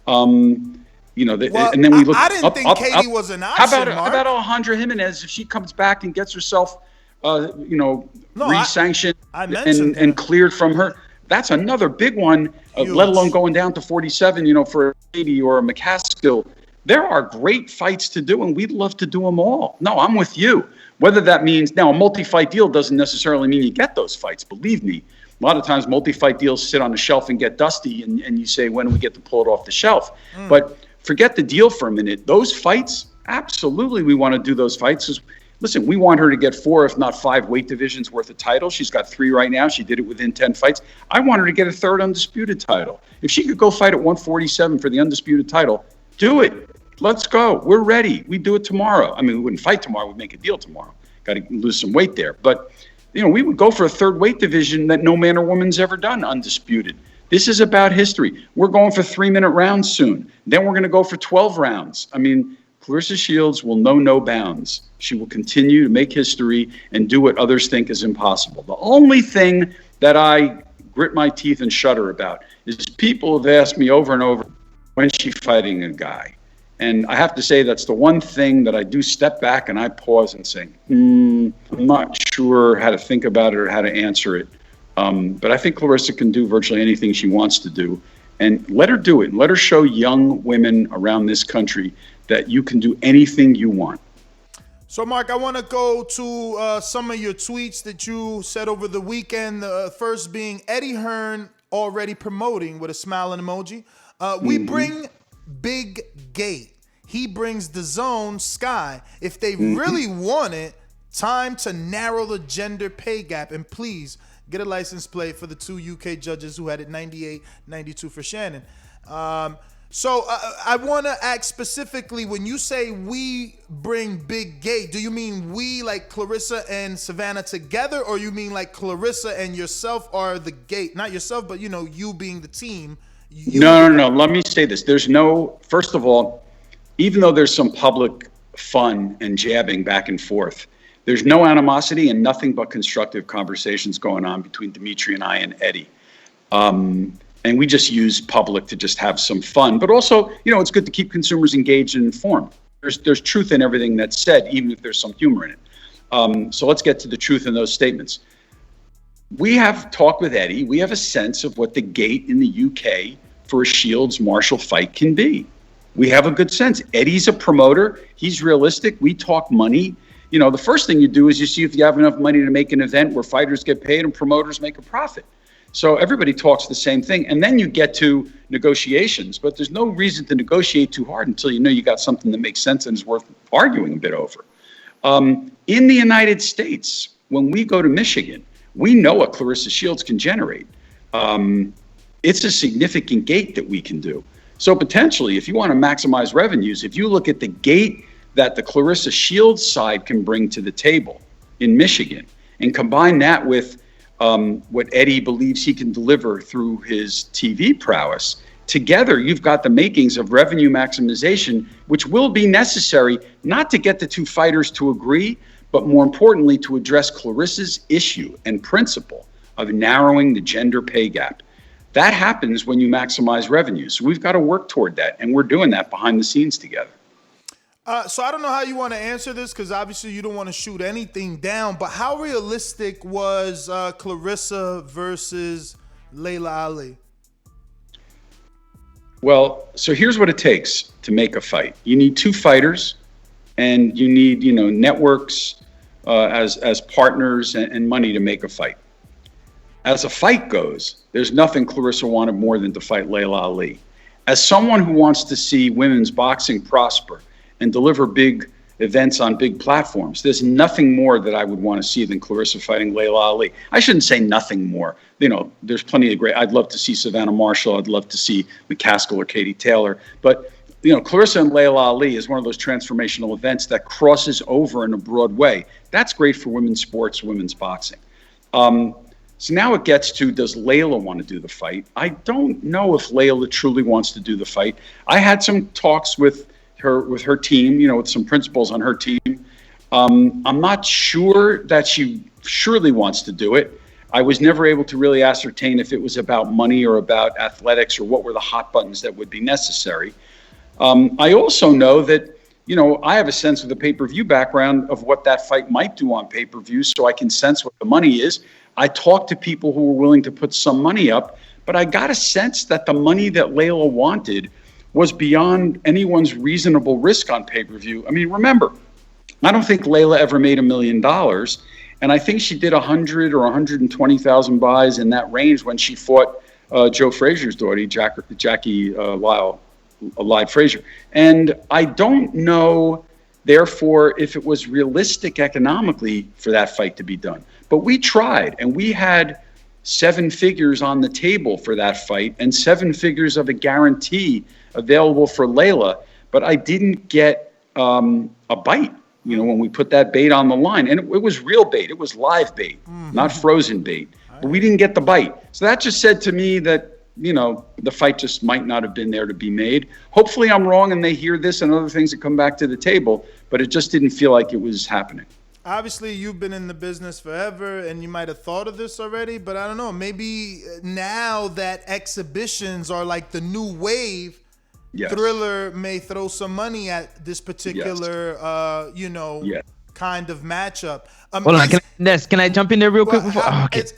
[SPEAKER 3] And then we look.
[SPEAKER 1] I didn't think Katie was an option.
[SPEAKER 3] How about Alejandra Jimenez if she comes back and gets herself, re-sanctioned and cleared from her? That's another big one, let alone going down to 47, for a Katie or a McCaskill. There are great fights to do, and we'd love to do them all. No, I'm with you. Whether that means, now a multi-fight deal doesn't necessarily mean you get those fights. Believe me, a lot of times multi-fight deals sit on the shelf and get dusty, and you say, when do we get to pull it off the shelf? But forget the deal for a minute. Those fights, absolutely we want to do those fights. Listen, we want her to get 4, if not 5 weight divisions worth of titles. She's got 3 right now. She did it within 10 fights. I want her to get a 3rd undisputed title. If she could go fight at 147 for the undisputed title, do it. Let's go. We're ready. We do it tomorrow. I mean, we wouldn't fight tomorrow. We'd make a deal tomorrow. Got to lose some weight there. But, we would go for a 3rd weight division that no man or woman's ever done, undisputed. This is about history. We're going for 3-minute rounds soon. Then we're going to go for 12 rounds. I mean, Claressa Shields will know no bounds. She will continue to make history and do what others think is impossible. The only thing that I grit my teeth and shudder about is people have asked me over and over, when's she fighting a guy? And I have to say that's the one thing that I do step back and I pause and say, I'm not sure how to think about it or how to answer it. But I think Claressa can do virtually anything she wants to do. And let her do it. And let her show young women around this country that you can do anything you want.
[SPEAKER 1] So, Mark, I want to go to some of your tweets that you said over the weekend. The first being Eddie Hearn already promoting with a smiling emoji. We bring Big Gate. He brings Dazn Sky. If they really want it, time to narrow the gender pay gap. And please get a license plate for the 2 UK judges who had it 98-92 for Shannon. So I want to ask specifically, when you say we bring Big Gate, do you mean we, like Claressa and Savannah together, or you mean like Claressa and yourself are the gate? Not yourself, but you being the team.
[SPEAKER 3] No. Let me say this. First of all, even though there's some public fun and jabbing back and forth, there's no animosity and nothing but constructive conversations going on between Dimitri and I and Eddie. And we just use public to just have some fun. But also, it's good to keep consumers engaged and informed. There's truth in everything that's said, even if there's some humor in it. So let's get to the truth in those statements. we have talked with Eddie. We have a sense of what the gate in the UK for a Shields Marshall fight can be. We have a good sense. Eddie's a promoter. He's realistic. We talk money. You know, the first thing you do is you see if you have enough money to make an event where fighters get paid and promoters make a profit. So everybody talks the same thing. And then you get to negotiations, but there's no reason to negotiate too hard until you know you got something that makes sense and is worth arguing a bit over. In the United States, when we go to Michigan, we know what Claressa Shields can generate. It's a significant gate that we can do. So potentially, if you want to maximize revenues, if you look at the gate that the Claressa Shields side can bring to the table in Michigan and combine that with what Eddie believes he can deliver through his TV prowess, together you've got the makings of revenue maximization, which will be necessary not to get the two fighters to agree, but more importantly, to address Claressa's issue and principle of narrowing the gender pay gap. That happens when you maximize revenue. So we've got to work toward that, and we're doing that behind the scenes together.
[SPEAKER 1] So I don't know how you want to answer this, because obviously you don't want to shoot anything down, but how realistic was Claressa versus Laila Ali?
[SPEAKER 3] Well, so here's what it takes to make a fight. You need two fighters, and you need, you know, networks as partners and money to make a fight. As a fight goes, there's nothing Claressa wanted more than to fight Laila Ali. As someone who wants to see women's boxing prosper and deliver big events on big platforms, there's nothing more that I would want to see than Claressa fighting Laila Ali. I shouldn't say nothing more. You know, there's plenty of great. I'd love to see Savannah Marshall. I'd love to see McCaskill or Katie Taylor. But, you know, Claressa and Laila Ali is one of those transformational events that crosses over in a broad way. That's great for women's sports, women's boxing. So now it gets to, does Laila want to do the fight? I don't know if Laila truly wants to do the fight. I had some talks with her team, you know, with some principals on her team. I'm not sure that she surely wants to do it. I was never able to really ascertain if it was about money or about athletics or what were the hot buttons that would be necessary. I also know that, you know, I have a sense of the pay-per-view background of what that fight might do on pay-per-view, so I can sense what the money is. I talked to people who were willing to put some money up, but I got a sense that the money that Laila wanted was beyond anyone's reasonable risk on pay-per-view. I mean, remember, I don't think Laila ever made $1 million, and I think she did 100 or 120,000 buys in that range when she fought Joe Frazier's daughter, Jackie Lyle Frazier. And I don't know, therefore, if it was realistic economically for that fight to be done. But we tried, and we had 7 figures on the table for that fight and 7 figures of a guarantee available for Laila. But I didn't get a bite, you know, when we put that bait on the line. And it was real bait. It was live bait, not frozen bait. But we didn't get the bite. So that just said to me that, you know, the fight just might not have been there to be made. Hopefully I'm wrong and they hear this and other things that come back to the table, but it just didn't feel like it was happening.
[SPEAKER 1] Obviously, you've been in the business forever, and you might have thought of this already, but I don't know. Maybe now that exhibitions are like the new wave, yes, Thriller may throw some money at this particular, you know, kind of matchup.
[SPEAKER 2] Hold on, can I jump in there real quick?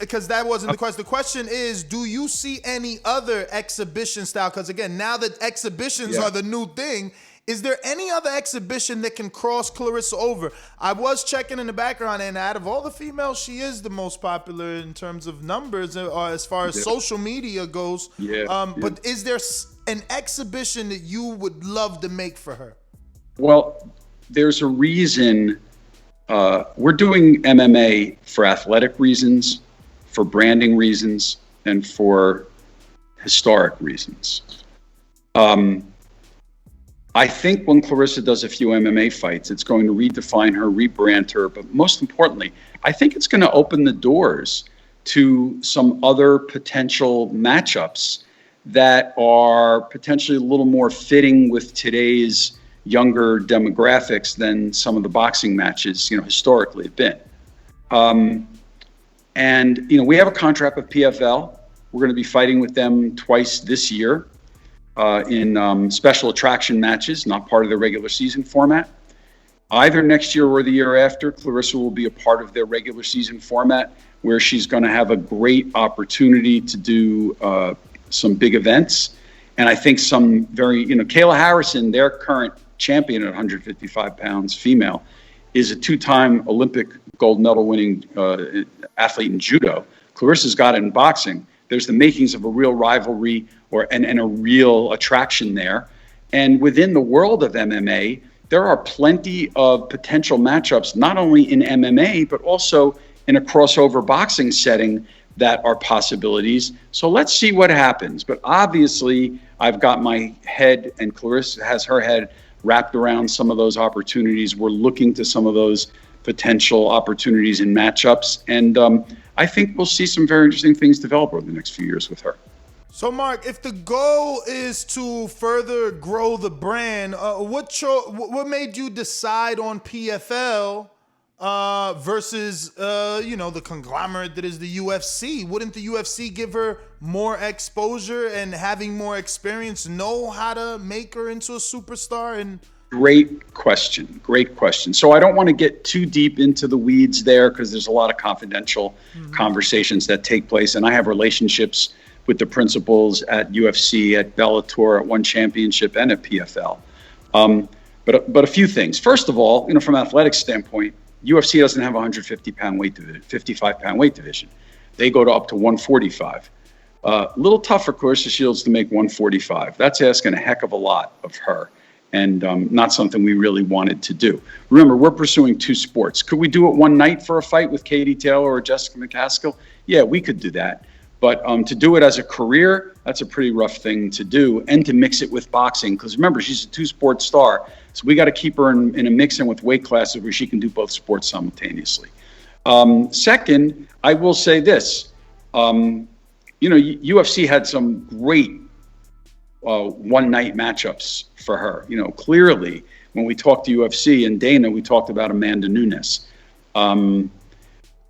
[SPEAKER 1] Because that wasn't the question. The question is, do you see any other exhibition style? Because again, now that exhibitions are the new thing, is there any other exhibition that can cross Claressa over? I was checking in the background, and out of all the females, she is the most popular in terms of numbers, as far as social media goes. But is there an exhibition that you would love to make for her?
[SPEAKER 3] Well, there's a reason. We're doing MMA for athletic reasons, for branding reasons, and for historic reasons. I think when Claressa does a few MMA fights, it's going to redefine her, rebrand her, but most importantly, I think it's going to open the doors to some other potential matchups that are potentially a little more fitting with today's younger demographics than some of the boxing matches, you know, historically have been. And, you know, we have a contract with PFL. We're going to be fighting with them twice this year. In special attraction matches, not part of the regular season format. Either next year or the year after, Claressa will be a part of their regular season format. where she's going to have a great opportunity to do some big events. And I think some very, Kayla Harrison, their current champion at 155 pounds, female, is a two-time Olympic gold medal winning athlete in judo. Claressa's got it in boxing. There's the makings of a real rivalry and a real attraction there. And within the world of MMA, there are plenty of potential matchups, not only in MMA, but also in a crossover boxing setting that are possibilities. So let's see what happens. But obviously, I've got my head, and Claressa has her head wrapped around some of those opportunities. We're looking to some of those potential opportunities in matchups. And I think we'll see some very interesting things develop over the next few years with her.
[SPEAKER 1] So, Mark, if the goal is to further grow the brand, what made you decide on PFL versus, the conglomerate that is the UFC? Wouldn't the UFC give her more exposure and having more experience know how to make her into a superstar? And
[SPEAKER 3] Great question. So I don't want to get too deep into the weeds there because there's a lot of confidential conversations that take place. And I have relationships with the principals at UFC, at Bellator, at One Championship, and at PFL. But a few things. First of all, from an athletics standpoint, UFC doesn't have a 150-pound weight division, 55-pound weight division. They go to up to 145. A little tough for Claressa Shields to make 145. That's asking a heck of a lot of her, and not something we really wanted to do. Remember, we're pursuing two sports. Could we do it one night for a fight with Katie Taylor or Jessica McCaskill? Yeah, we could do that. But to do it as a career, that's a pretty rough thing to do, and to mix it with boxing. Because remember, she's a two-sport star, so we got to keep her in a mix-in with weight classes where she can do both sports simultaneously. Second, I will say this. UFC had some great one-night matchups for her. Clearly, when we talked to UFC and Dana, we talked about Amanda Nunes.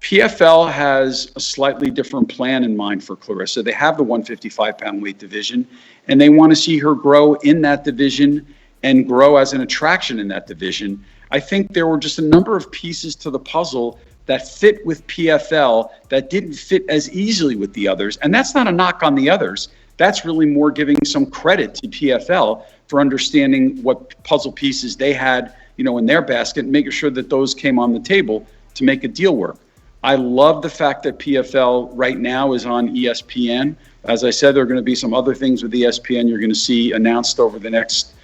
[SPEAKER 3] PFL has a slightly different plan in mind for Claressa. They have the 155-pound weight division, and they want to see her grow in that division and grow as an attraction in that division. I think there were just a number of pieces to the puzzle that fit with PFL that didn't fit as easily with the others. And that's not a knock on the others. That's really more giving some credit to PFL for understanding what puzzle pieces they had, in their basket, and making sure that those came on the table to make a deal work. I love the fact that PFL right now is on ESPN. As I said, there are going to be some other things with ESPN you're going to see announced over the next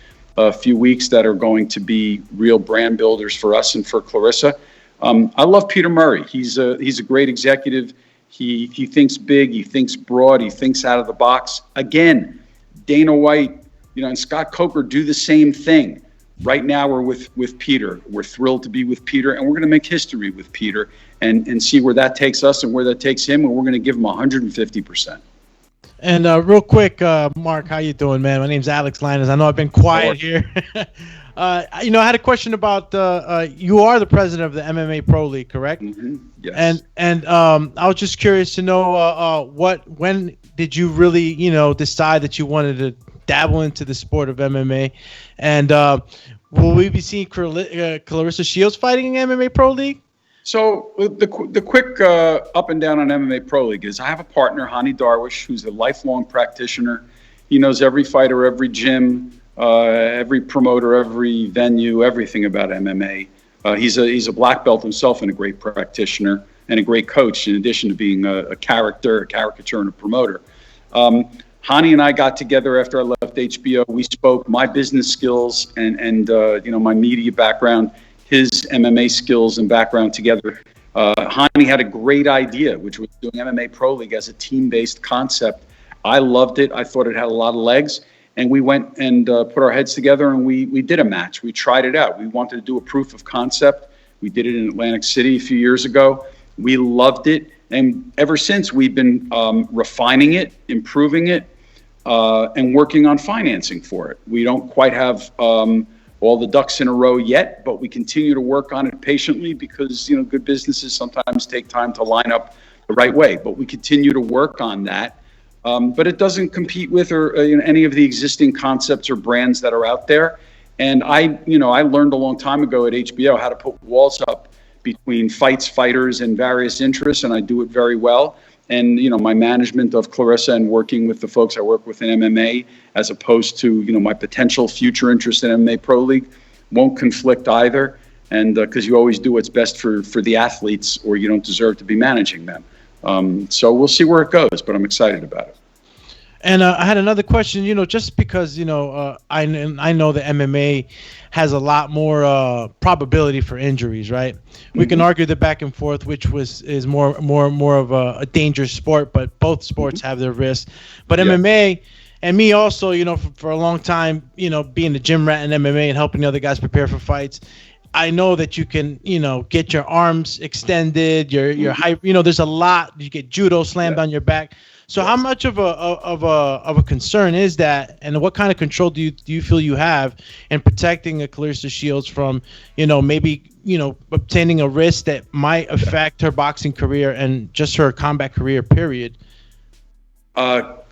[SPEAKER 3] few weeks that are going to be real brand builders for us and for Claressa. I love Peter Murray. He's a great executive. He thinks big. He thinks broad. He thinks out of the box. Again, Dana White, and Scott Coker do the same thing. Right now, we're with Peter. We're thrilled to be with Peter, and we're going to make history with Peter and see where that takes us and where that takes him, and we're going to give him 150%.
[SPEAKER 4] And real quick, Mark, how you doing, man? My name's Alex Linus. I know I've been quiet here. I had a question about you are the president of the MMA Pro League, correct?
[SPEAKER 3] Mm-hmm. Yes.
[SPEAKER 4] And I was just curious to know when did you really decide that you wanted to dabble into the sport of MMA, and will we be seeing Claressa Shields fighting in MMA Pro League?
[SPEAKER 3] So the quick up and down on MMA Pro League is I have a partner, Hani Darwish, who's a lifelong practitioner. He knows every fighter, every gym, every promoter, every venue, everything about MMA. He's a black belt himself and a great practitioner and a great coach, in addition to being a caricature, and a promoter. Hani and I got together after I left HBO. We spoke my business skills and my media background, his MMA skills and background together. Hani had a great idea, which was doing MMA Pro League as a team-based concept. I loved it. I thought it had a lot of legs. And we went and put our heads together and we did a match. We tried it out. We wanted to do a proof of concept. We did it in Atlantic City a few years ago. We loved it. And ever since, we've been refining it, improving it, and working on financing for it. We don't quite have all the ducks in a row yet, but we continue to work on it patiently because, good businesses sometimes take time to line up the right way. But we continue to work on that. But it doesn't compete with or any of the existing concepts or brands that are out there. And I learned a long time ago at HBO how to put walls up between fights, fighters, and various interests, and I do it very well. And, my management of Claressa and working with the folks I work with in MMA, as opposed to, my potential future interest in MMA Pro League, won't conflict either. And because you always do what's best for the athletes, or you don't deserve to be managing them. So we'll see where it goes, but I'm excited about it.
[SPEAKER 4] And I had another question, just because, I know that MMA has a lot more probability for injuries, right? We can argue the back and forth, which is more of a dangerous sport, but both sports have their risks. But MMA, and me also, for a long time, being a gym rat in MMA and helping the other guys prepare for fights, I know that you can, get your arms extended, your height, there's a lot. You get judo slammed on your back. So how much of a concern is that, and what kind of control do you feel you have in protecting a Claressa Shields from, maybe obtaining a risk that might affect her boxing career and just her combat career, period?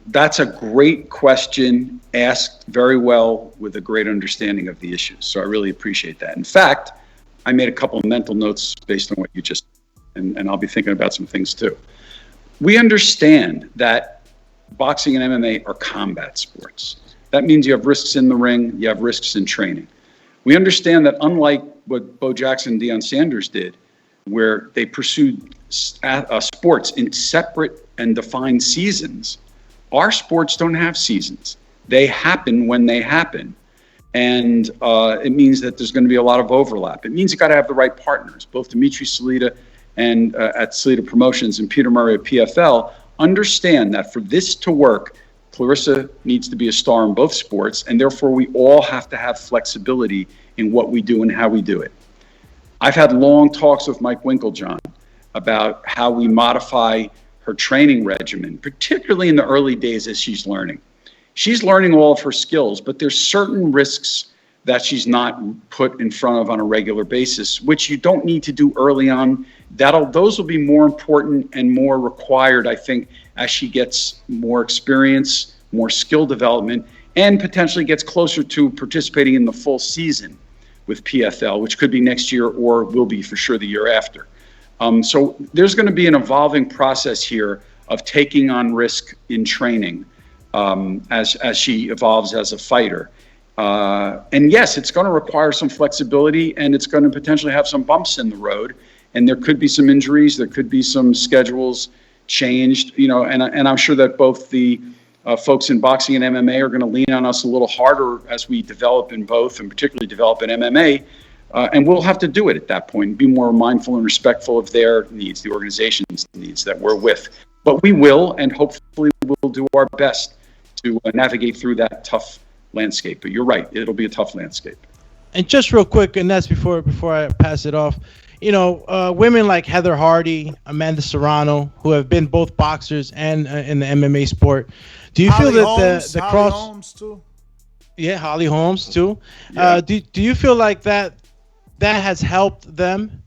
[SPEAKER 3] That's a great question, asked very well with a great understanding of the issues. So I really appreciate that. In fact, I made a couple of mental notes based on what you just said, and I'll be thinking about some things too. We understand that boxing and MMA are combat sports. That means you have risks in the ring, you have risks in training. We understand that unlike what Bo Jackson and Deion Sanders did, where they pursued sports in separate and defined seasons, our sports don't have seasons. They happen when they happen. And it means that there's going to be a lot of overlap. It means you got to have the right partners. Both Dimitri Salita and at Salita Promotions and Peter Murray at PFL understand that for this to work, Claressa needs to be a star in both sports, and therefore we all have to have flexibility in what we do and how we do it. I've had long talks with Mike Winklejohn about how we modify her training regimen, particularly in the early days as she's learning. She's learning all of her skills, but there's certain risks that she's not put in front of on a regular basis, which you don't need to do early on. Those will be more important and more required, I think, as she gets more experience, more skill development, and potentially gets closer to participating in the full season with PFL, which could be next year or will be for sure the year after. So there's going to be an evolving process here of taking on risk in training as she evolves as a fighter. And yes, it's going to require some flexibility, and it's going to potentially have some bumps in the road, and there could be some injuries, there could be some schedules changed, and I'm sure that both the folks in boxing and MMA are going to lean on us a little harder as we develop in both, and particularly develop in MMA, and we'll have to do it at that point, be more mindful and respectful of their needs, the organization's needs that we're with. But we will, and hopefully we'll do our best to navigate through that tough landscape. But you're right, it'll be a tough landscape.
[SPEAKER 4] And just real quick, and that's before I pass it off, women like Heather Hardy, Amanda Serrano, who have been both boxers and in the MMA sport, do you feel that the cross?
[SPEAKER 1] Holly Holmes too.
[SPEAKER 4] Yeah, Holly Holmes too.
[SPEAKER 3] Yeah.
[SPEAKER 4] Do you feel like that has helped them?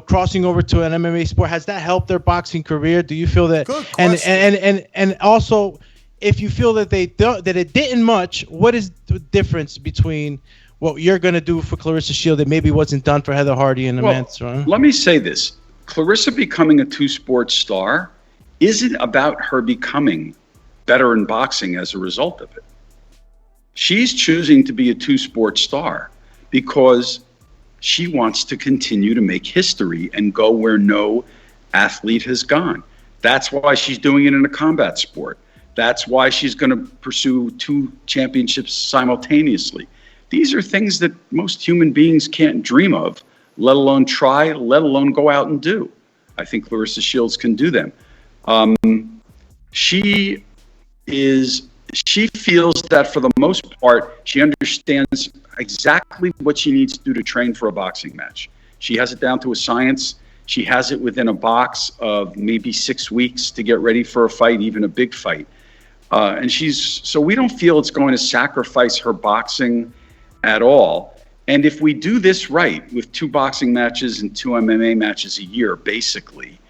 [SPEAKER 4] Crossing over to an MMA sport, has that helped their boxing career? Do you feel that?
[SPEAKER 1] Good question.
[SPEAKER 4] And also, if you feel that that it didn't much, what is the difference between what you're going to do for Claressa Shields that maybe wasn't done for Heather Hardy and Amanda Serrano?
[SPEAKER 3] Let me say this. Claressa becoming a two-sport star isn't about her becoming better in boxing as a result of it. She's choosing to be a two-sport star because she wants to continue to make history and go where no athlete has gone. That's why she's doing it in a combat sport. That's why she's going to pursue 2 championships simultaneously. These are things that most human beings can't dream of, let alone try, let alone go out and do. I think Claressa Shields can do them. She feels that for the most part, she understands exactly what she needs to do to train for a boxing match. She has it down to a science. She has it within a box of maybe 6 weeks to get ready for a fight, even a big fight. So we don't feel it's going to sacrifice her boxing at all. And if we do this right with 2 boxing matches and 2 MMA matches a year, basically,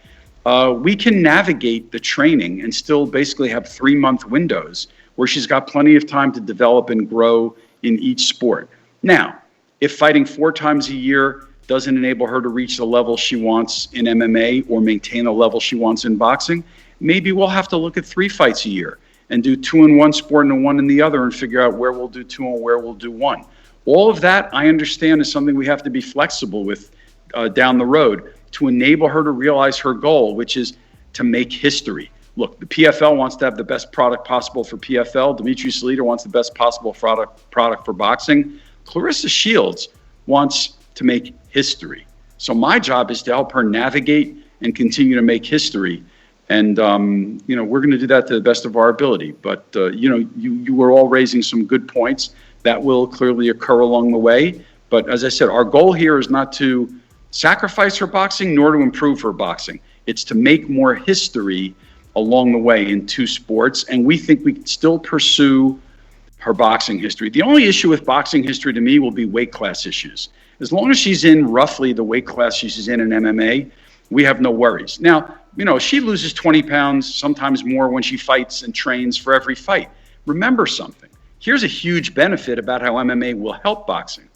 [SPEAKER 3] we can navigate the training and still basically have 3-month windows where she's got plenty of time to develop and grow in each sport. Now, if fighting 4 times a year doesn't enable her to reach the level she wants in MMA or maintain the level she wants in boxing, maybe we'll have to look at 3 fights a year and do 2 in one sport and 1 in the other and figure out where we'll do 2 and where we'll do 1. All of that, I understand, is something we have to be flexible with down the road to enable her to realize her goal, which is to make history. Look, the PFL wants to have the best product possible for PFL. Dimitri Salita wants the best possible product for boxing. Claressa Shields wants to make history. So my job is to help her navigate and continue to make history. And, we're going to do that to the best of our ability. But, you were all raising some good points that will clearly occur along the way. But as I said, our goal here is not to sacrifice her boxing nor to improve her boxing. It's to make more history along the way in 2 sports. And we think we can still pursue her boxing history. The only issue with boxing history to me will be weight class issues. As long as she's in roughly the weight class she's in MMA, we have no worries. Now, she loses 20 pounds, sometimes more when she fights and trains for every fight. Remember something. Here's a huge benefit about how MMA will help boxing.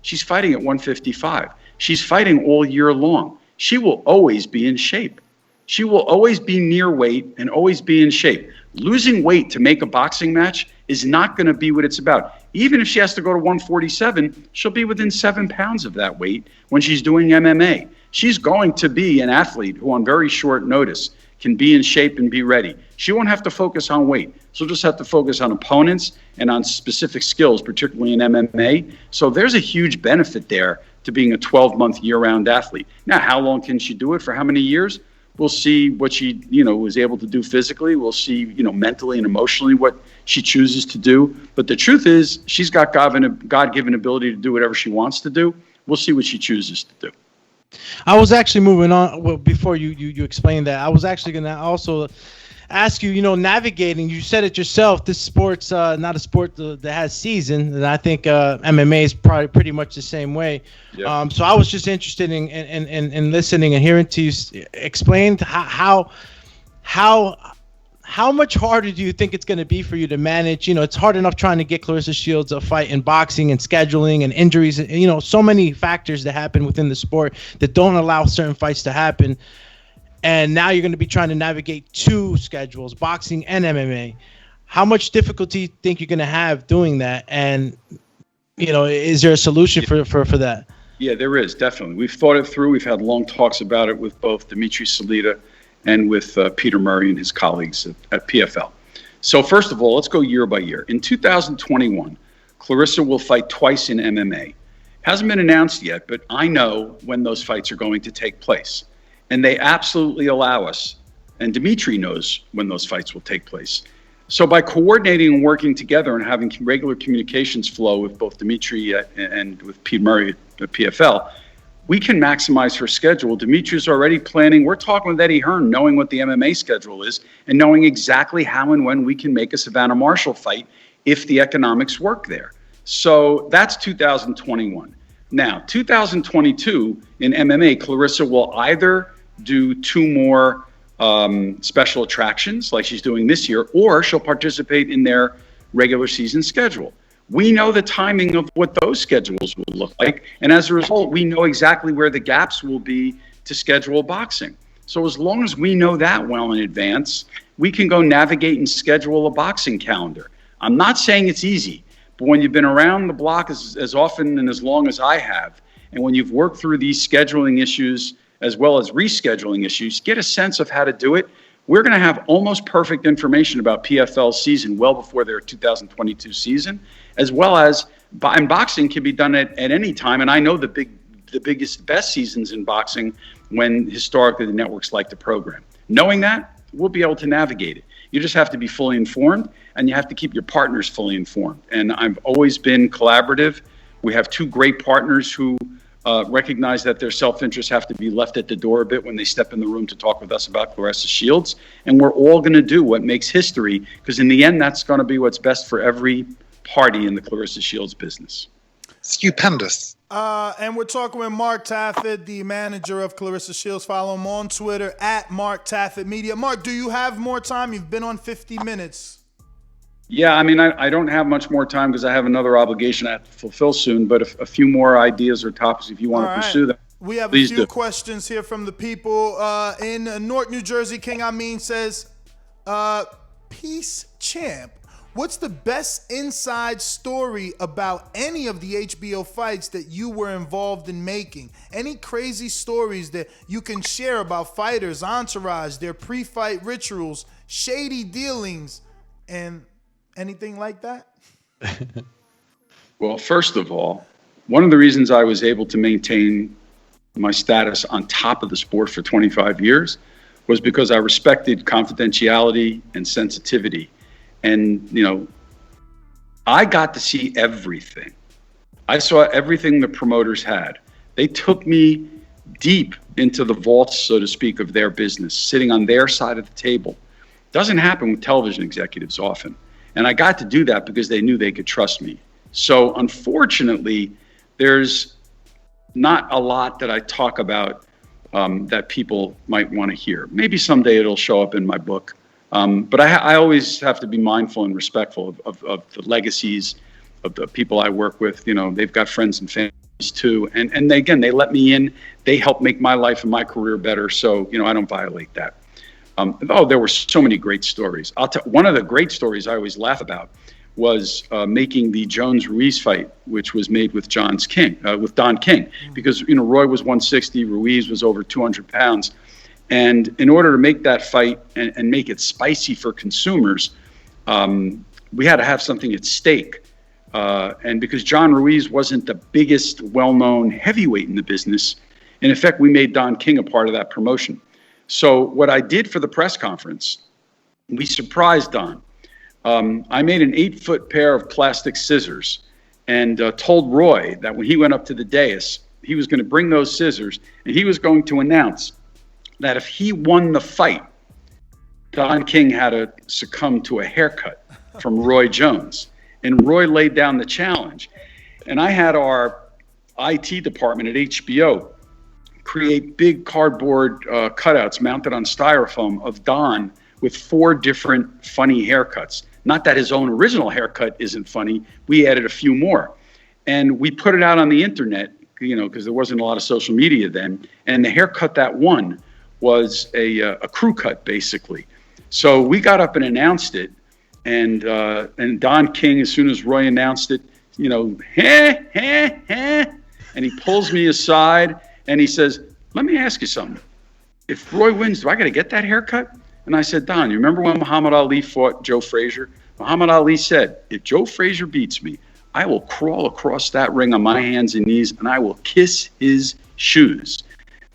[SPEAKER 3] She's fighting at 155. She's fighting all year long. She will always be in shape. She will always be near weight and always be in shape. Losing weight to make a boxing match is not going to be what it's about. Even if she has to go to 147, she'll be within 7 pounds of that weight when she's doing MMA. She's going to be an athlete who on very short notice can be in shape and be ready. She won't have to focus on weight. She'll just have to focus on opponents and on specific skills, particularly in MMA. So there's a huge benefit there to being a 12-month year-round athlete. Now, how long can she do it? For how many years? We'll see what she, was able to do physically. We'll see, mentally and emotionally what she chooses to do. But the truth is, she's got God-given ability to do whatever she wants to do. We'll see what she chooses to do.
[SPEAKER 4] I was actually moving on. Well, before you explained that, I was actually going to also ask you, navigating. You said it yourself. This sport's not a sport that has season, and I think MMA is probably pretty much the same way. Yeah. So I was just interested in listening and hearing to you explain how much harder do you think it's going to be for you to manage? It's hard enough trying to get Claressa Shields a fight in boxing and scheduling and injuries. So many factors that happen within the sport that don't allow certain fights to happen. And now you're going to be trying to navigate 2 schedules, boxing and MMA. How much difficulty do you think you're going to have doing that? And, is there a solution for that?
[SPEAKER 3] Yeah, there is, definitely. We've thought it through. We've had long talks about it with both Dimitri Salita and with Peter Murray and his colleagues at PFL. So first of all, let's go year by year. In 2021, Claressa will fight twice in MMA. Hasn't been announced yet, but I know when those fights are going to take place. And they absolutely allow us, and Dimitri knows when those fights will take place. So by coordinating and working together and having regular communications flow with both Dimitri and with Pete Murray at PFL, we can maximize her schedule. Dimitri's already planning. We're talking with Eddie Hearn, knowing what the MMA schedule is and knowing exactly how and when we can make a Savannah Marshall fight if the economics work there. So that's 2021. Now, 2022 in MMA, Claressa will either do 2 more special attractions like she's doing this year, or she'll participate in their regular season schedule. We know the timing of what those schedules will look like, and as a result, we know exactly where the gaps will be to schedule boxing. So as long as we know that well in advance, we can go navigate and schedule a boxing calendar. I'm not saying it's easy, but when you've been around the block as often and as long as I have, and when you've worked through these scheduling issues as well as rescheduling issues, get a sense of how to do it. We're going to have almost perfect information about PFL's season well before their 2022 season, as well as and boxing can be done at any time. And I know the biggest, best seasons in boxing when historically the networks like to program. Knowing that, we'll be able to navigate it. You just have to be fully informed, and you have to keep your partners fully informed. And I've always been collaborative. We have 2 great partners who recognize that their self-interests have to be left at the door a bit when they step in the room to talk with us about Claressa Shields. And we're all going to do what makes history, because in the end, that's going to be what's best for every party in the Claressa Shields business.
[SPEAKER 5] Stupendous.
[SPEAKER 1] And we're talking with Mark Taffet, the manager of Claressa Shields. Follow him on Twitter at Mark Taffet Media. Mark, do you have more time? You've been on 50 minutes.
[SPEAKER 3] Yeah, I mean, I don't have much more time because I have another obligation I have to fulfill soon. But if a few more ideas or topics, if you want to pursue them,
[SPEAKER 1] we have
[SPEAKER 3] please
[SPEAKER 1] a few
[SPEAKER 3] do.
[SPEAKER 1] questions here from the people in Newark, New Jersey. King Amin says, "Peace, champ. What's the best inside story about any of the HBO fights that you were involved in making? Any crazy stories that you can share about fighters, entourage, their pre-fight rituals, shady dealings, and anything like that?"
[SPEAKER 3] Well, first of all, one of the reasons I was able to maintain my status on top of the sport for 25 years was because I respected confidentiality and sensitivity. And, I got to see everything. I saw everything the promoters had. They took me deep into the vaults, so to speak, of their business, sitting on their side of the table. Doesn't happen with television executives often. And I got to do that because they knew they could trust me. So unfortunately, there's not a lot that I talk about that people might want to hear. Maybe someday it'll show up in my book. But I always have to be mindful and respectful of the legacies of the people I work with. They've got friends and families too. And they let me in. They help make my life and my career better. So, I don't violate that. There were so many great stories. One of the great stories I always laugh about was making the Jones-Ruiz fight, which was made with Don King, because Roy was 160, Ruiz was over 200 pounds, and in order to make that fight and make it spicy for consumers, we had to have something at stake. And because John Ruiz wasn't the biggest, well-known heavyweight in the business, in effect, we made Don King a part of that promotion. So what I did for the press conference, we surprised Don. I made an 8-foot pair of plastic scissors and told Roy that when he went up to the dais, he was going to bring those scissors and he was going to announce that if he won the fight, Don King had to succumb to a haircut from Roy Jones. And Roy laid down the challenge. And I had our IT department at HBO create big cardboard cutouts mounted on styrofoam of Don with 4 different funny haircuts. Not that his own original haircut isn't funny. We added a few more. And we put it out on the internet, because there wasn't a lot of social media then. And the haircut that won was a crew cut, basically. So we got up and announced it. And Don King, as soon as Roy announced it, and he pulls me aside and he says, "Let me ask you something. If Roy wins, do I got to get that haircut?" And I said, "Don, you remember when Muhammad Ali fought Joe Frazier? Muhammad Ali said, if Joe Frazier beats me, I will crawl across that ring on my hands and knees and I will kiss his shoes."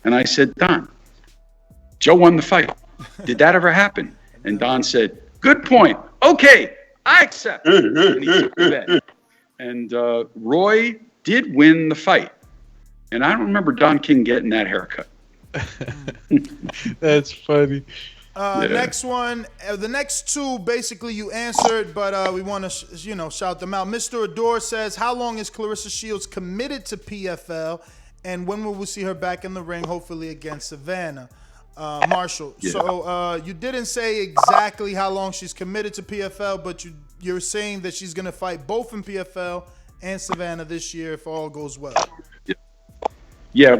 [SPEAKER 3] And I said, "Don, Joe won the fight. Did that ever happen?" And Don said, "Good point. Okay, I accept." And he took the bet. And Roy did win the fight. And I don't remember Don King getting that haircut.
[SPEAKER 4] That's funny.
[SPEAKER 1] Next one, the next two basically you answered, but we want to shout them out. Mr. Adore says, "How long is Claressa Shields committed to PFL, and when will we see her back in the ring? Hopefully against Savannah Marshall." Yeah. So you didn't say exactly how long she's committed to PFL, but you're saying that she's going to fight both in PFL and Savannah this year if all goes well.
[SPEAKER 3] Yeah,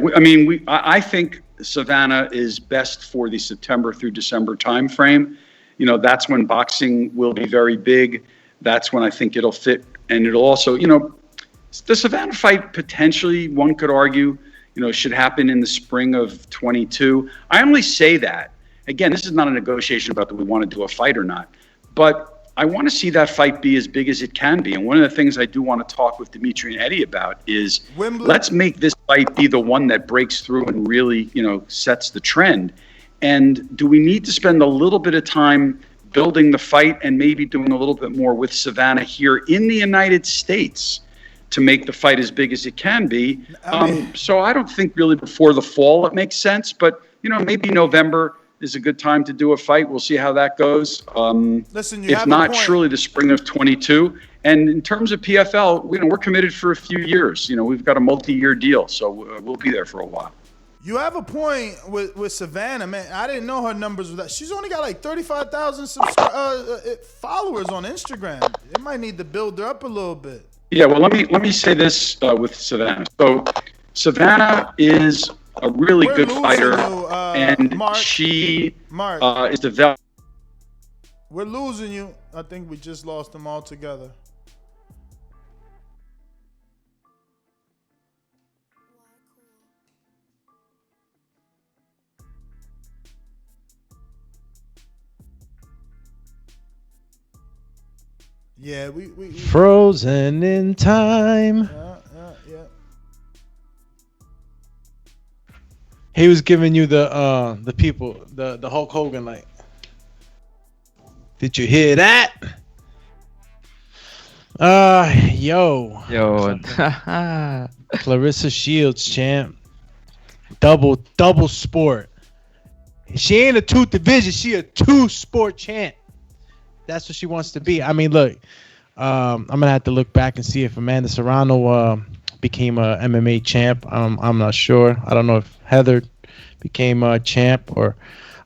[SPEAKER 3] I think Savannah is best for the September through December timeframe. That's when boxing will be very big. That's when I think it'll fit, and it'll also, the Savannah fight potentially, one could argue, should happen in the spring of 22. I only say that. Again, this is not a negotiation about that we want to do a fight or not, but I want to see that fight be as big as it can be. And one of the things I do want to talk with Dimitri and Eddie about is let's make this fight be the one that breaks through and really, sets the trend. And do we need to spend a little bit of time building the fight and maybe doing a little bit more with Savannah here in the United States to make the fight as big as it can be? So I don't think really before the fall it makes sense, but, maybe November is a good time to do a fight. We'll see how that goes.
[SPEAKER 1] Listen,
[SPEAKER 3] if not, surely the spring of 22. And in terms of PFL, we're committed for a few years. We've got a multi-year deal, so we'll be there for a while.
[SPEAKER 1] You have a point with Savannah, man. I didn't know her numbers were that. She's only got like 35,000 followers on Instagram. It might need to build her up a little bit.
[SPEAKER 3] Yeah, well, let me say this with Savannah. So Savannah is a really
[SPEAKER 1] We're
[SPEAKER 3] good
[SPEAKER 1] losing
[SPEAKER 3] fighter,
[SPEAKER 1] you,
[SPEAKER 3] and
[SPEAKER 1] Mark.
[SPEAKER 3] she
[SPEAKER 1] Mark,
[SPEAKER 3] is developed.
[SPEAKER 1] we're losing you. I think we just lost them all together. Yeah, we
[SPEAKER 4] Frozen in time.
[SPEAKER 1] yeah.
[SPEAKER 4] He was giving you the people, the Hulk Hogan, like, did you hear that? Yo, Claressa Shields, champ. Double sport. She ain't a two division, she a two sport champ. That's what she wants to be. I mean, look, I'm gonna have to look back and see if Amanda Serrano became a MMA champ. I'm not sure. I don't know if Heather became a champ, or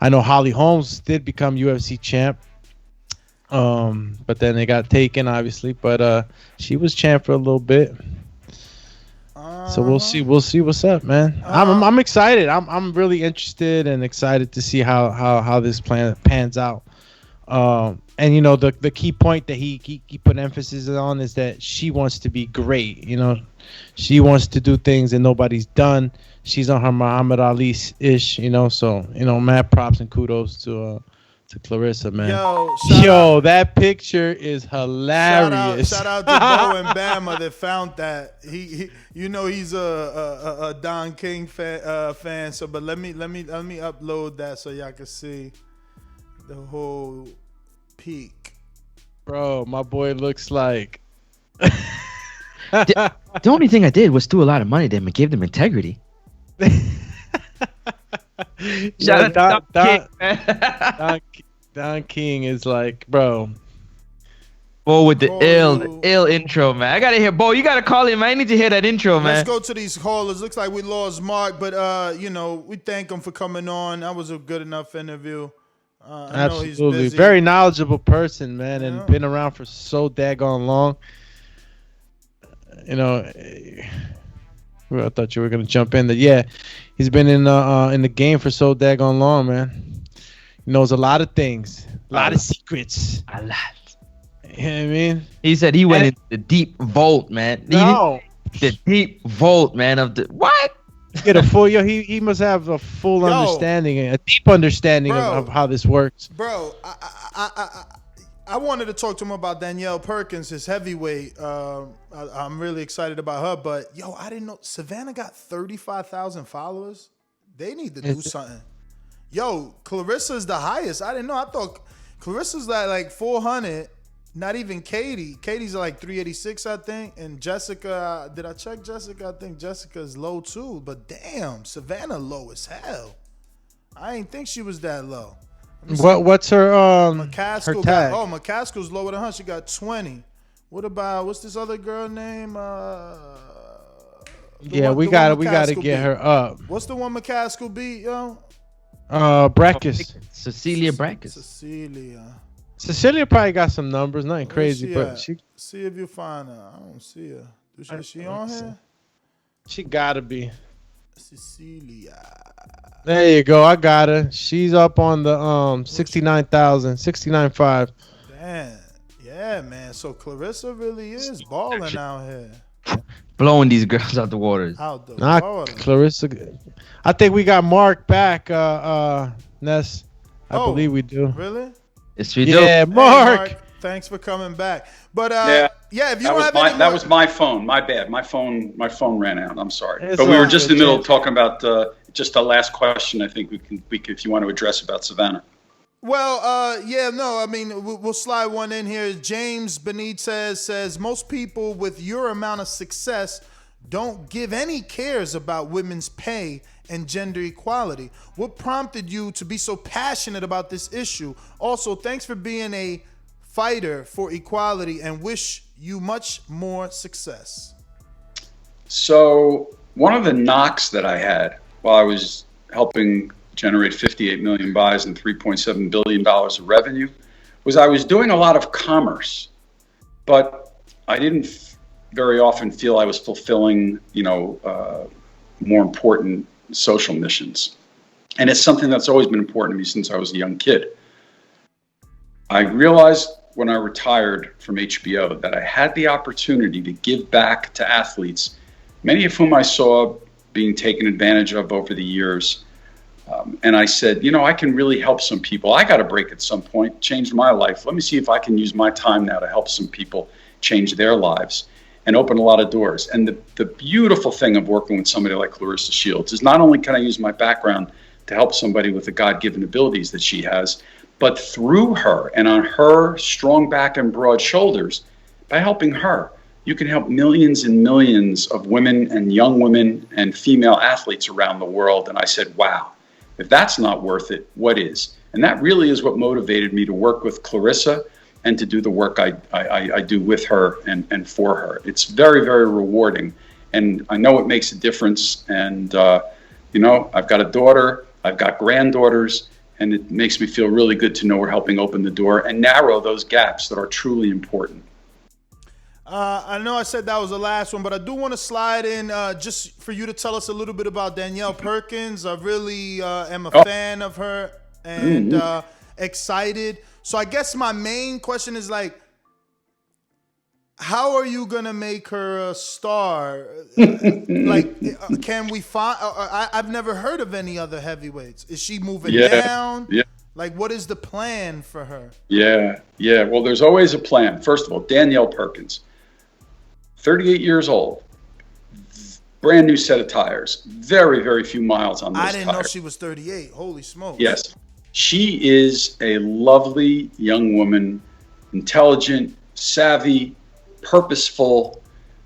[SPEAKER 4] I know Holly Holmes did become UFC champ. But then they got taken, obviously. But she was champ for a little bit. So we'll see what's up, man. I'm excited. I'm really interested and excited to see how this plan pans out. And you know, the key point that he put emphasis on is that she wants to be great. You know, she wants to do things that nobody's done. She's on her Muhammad Ali ish. You know, so you know, mad props and kudos to Claressa, man. Yo, that picture is hilarious.
[SPEAKER 1] Shout out to Bo and Bama that found that. He you know, he's a Don King fan. So, but let me upload that so y'all can see the whole peak.
[SPEAKER 4] Bro, my boy looks like.
[SPEAKER 2] The only thing I did was threw a lot of money at them and gave them integrity. Shout out to
[SPEAKER 4] Don King is like, bro.
[SPEAKER 2] Bo with the ill intro, man. I gotta hear Bo. You gotta call him. I need to hear that intro, man.
[SPEAKER 1] Let's go to these callers. Looks like we lost Mark, but you know, we thank him for coming on. That was a good enough interview. I know he's
[SPEAKER 4] Absolutely,
[SPEAKER 1] busy.
[SPEAKER 4] very knowledgeable person, man, and
[SPEAKER 1] Yeah.
[SPEAKER 4] been around for so daggone long. You know, I thought you were gonna jump in. Yeah, he's been in the game for so daggone long, man. He knows a lot of things, a lot of secrets.
[SPEAKER 2] A lot.
[SPEAKER 4] You know what I mean?
[SPEAKER 2] He said he went into the deep vault, man.
[SPEAKER 4] No,
[SPEAKER 2] The deep vault, man, of the what?
[SPEAKER 4] get a full he must have a full understanding, a deep understanding of how this works.
[SPEAKER 1] Bro, I wanted to talk to him about Danielle Perkins, his heavyweight. I'm really excited about her, but yo, I didn't know Savannah got 35,000 followers. They need to do something. Yo, Claressa is the highest. I didn't know. I thought Clarissa's like 400. Not even Katie. Katie's like 386, I think. And Jessica, did I check Jessica? I think Jessica's low too. But damn, Savannah low as hell. I ain't think she was that low.
[SPEAKER 4] What's her
[SPEAKER 1] McCaskill
[SPEAKER 4] her tag?
[SPEAKER 1] McCaskill's lower than her. She got 20. What about what's this other girl name?
[SPEAKER 4] We gotta get her up.
[SPEAKER 1] What's the one McCaskill beat, yo?
[SPEAKER 4] Brackus.
[SPEAKER 2] Cecilia Brackus.
[SPEAKER 4] Cecilia probably got some numbers, nothing crazy, but she
[SPEAKER 1] see if you find her. I don't see her. Is she on here?
[SPEAKER 4] She gotta be.
[SPEAKER 1] Cecilia.
[SPEAKER 4] There you go. I got her. She's up on the 69,000, 69.5.
[SPEAKER 1] Damn. Yeah, man. So Claressa really is balling out here.
[SPEAKER 2] Blowing these girls out the waters.
[SPEAKER 1] Out the
[SPEAKER 4] Not
[SPEAKER 1] water.
[SPEAKER 4] Claressa. I think we got Mark back, Ness. I believe we do.
[SPEAKER 1] Really?
[SPEAKER 2] It's true.
[SPEAKER 4] Yeah,
[SPEAKER 1] Hey,
[SPEAKER 4] Mark.
[SPEAKER 1] Thanks for coming back. But
[SPEAKER 3] yeah,
[SPEAKER 1] if you don't have any
[SPEAKER 3] that was my phone. My bad. My phone ran out. I'm sorry.
[SPEAKER 4] It's
[SPEAKER 3] But we
[SPEAKER 4] all
[SPEAKER 3] were just in
[SPEAKER 4] good,
[SPEAKER 3] the middle of
[SPEAKER 4] James.
[SPEAKER 3] talking about just the last question. I think we can if you want to address about Savannah.
[SPEAKER 1] Well, I mean, we'll slide one in here. James Benitez says, most people with your amount of success don't give any cares about women's pay and gender equality. What prompted you to be so passionate about this issue? Also, thanks for being a fighter for equality and wish you much more success.
[SPEAKER 3] So one of the knocks that I had while I was helping generate 58 million buys and $3.7 billion of revenue was I was doing a lot of commerce, but I didn't very often feel I was fulfilling, more important social missions. And it's something that's always been important to me since I was a young kid. I realized when I retired from HBO that I had the opportunity to give back to athletes, many of whom I saw being taken advantage of over the years. And I said, I can really help some people. I got a break at some point, changed my life. Let me see if I can use my time now to help some people change their lives and open a lot of doors. And the beautiful thing of working with somebody like Claressa Shields is not only can I use my background to help somebody with the God-given abilities that she has, but through her and on her strong back and broad shoulders, by helping her, you can help millions and millions of women and young women and female athletes around the world. And I said, wow, if that's not worth it, what is? And that really is what motivated me to work with Claressa and to do the work I do with her and for her. It's very, very rewarding. And I know it makes a difference. And, I've got a daughter, I've got granddaughters, and it makes me feel really good to know we're helping open the door and narrow those gaps that are truly important.
[SPEAKER 1] I know I said that was the last one, but I do want to slide in just for you to tell us a little bit about Danielle Perkins. I really am a fan of her and excited. So I guess my main question is how are you going to make her a star? Can we find, I've never heard of any other heavyweights. Is she moving down?
[SPEAKER 3] Yeah.
[SPEAKER 1] What is the plan for her?
[SPEAKER 3] Yeah. Well, there's always a plan. First of all, Danielle Perkins, 38 years old, brand new set of tires, very, very few miles on those tires.
[SPEAKER 1] I didn't know she was 38. Holy smokes.
[SPEAKER 3] Yes. She is a lovely young woman, intelligent, savvy, purposeful.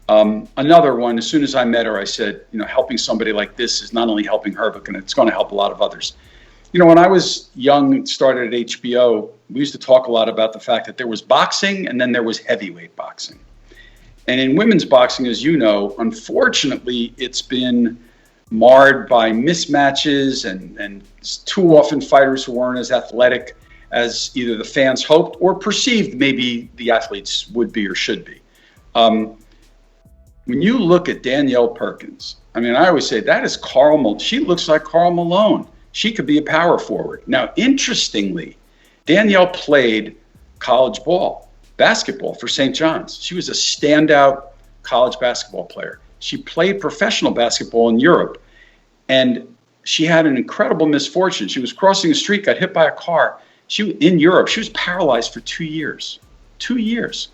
[SPEAKER 3] Another one, as soon as I met her, I said, helping somebody like this is not only helping her, but it's going to help a lot of others. When I was young, started at HBO, we used to talk a lot about the fact that there was boxing and then there was heavyweight boxing. And in women's boxing, as you know, unfortunately, it's been marred by mismatches and too often fighters who weren't as athletic as either the fans hoped or perceived maybe the athletes would be or should be. When you look at Danielle Perkins, I always say that is Karl Malone. She looks like Karl Malone. She could be a power forward. Now, interestingly, Danielle played college basketball for St. John's. She was a standout college basketball player. She played professional basketball in Europe, and she had an incredible misfortune. She was crossing the street, got hit by a car. In Europe, she was paralyzed for 2 years. 2 years.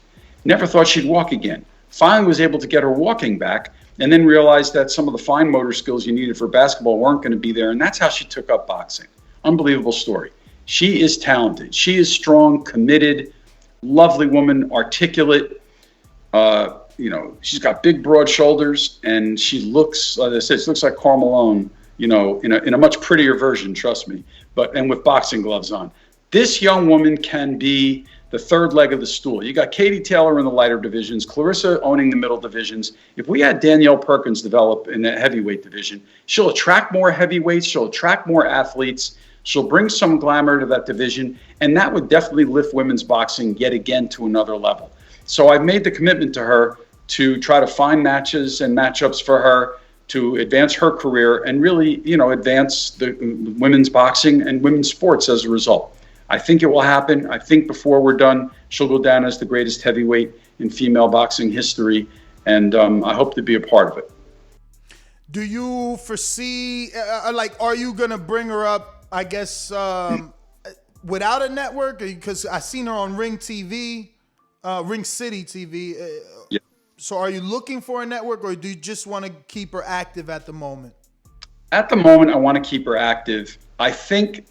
[SPEAKER 3] Never thought she'd walk again. Finally was able to get her walking back, and then realized that some of the fine motor skills you needed for basketball weren't going to be there, and that's how she took up boxing. Unbelievable story. She is talented. She is strong, committed, lovely woman, articulate. She's got big, broad shoulders, and she looks, like I said, she looks like Karl Malone, in a much prettier version, trust me, and with boxing gloves on. This young woman can be the third leg of the stool. You got Katie Taylor in the lighter divisions, Claressa owning the middle divisions. If we had Danielle Perkins develop in the heavyweight division, she'll attract more heavyweights, she'll attract more athletes, she'll bring some glamour to that division, and that would definitely lift women's boxing yet again to another level. So I've made the commitment to her to try to find matches and matchups for her to advance her career and really, advance the women's boxing and women's sports as a result. I think it will happen. I think before we're done, she'll go down as the greatest heavyweight in female boxing history, and I hope to be a part of it.
[SPEAKER 1] Do you foresee, are you going to bring her up, I guess, without a network? Because I seen her on Ring TV, Ring City TV.
[SPEAKER 3] Yeah.
[SPEAKER 1] So are you looking for a network, or do you just want to keep her active at the moment?
[SPEAKER 3] At the moment, I want to keep her active. I think,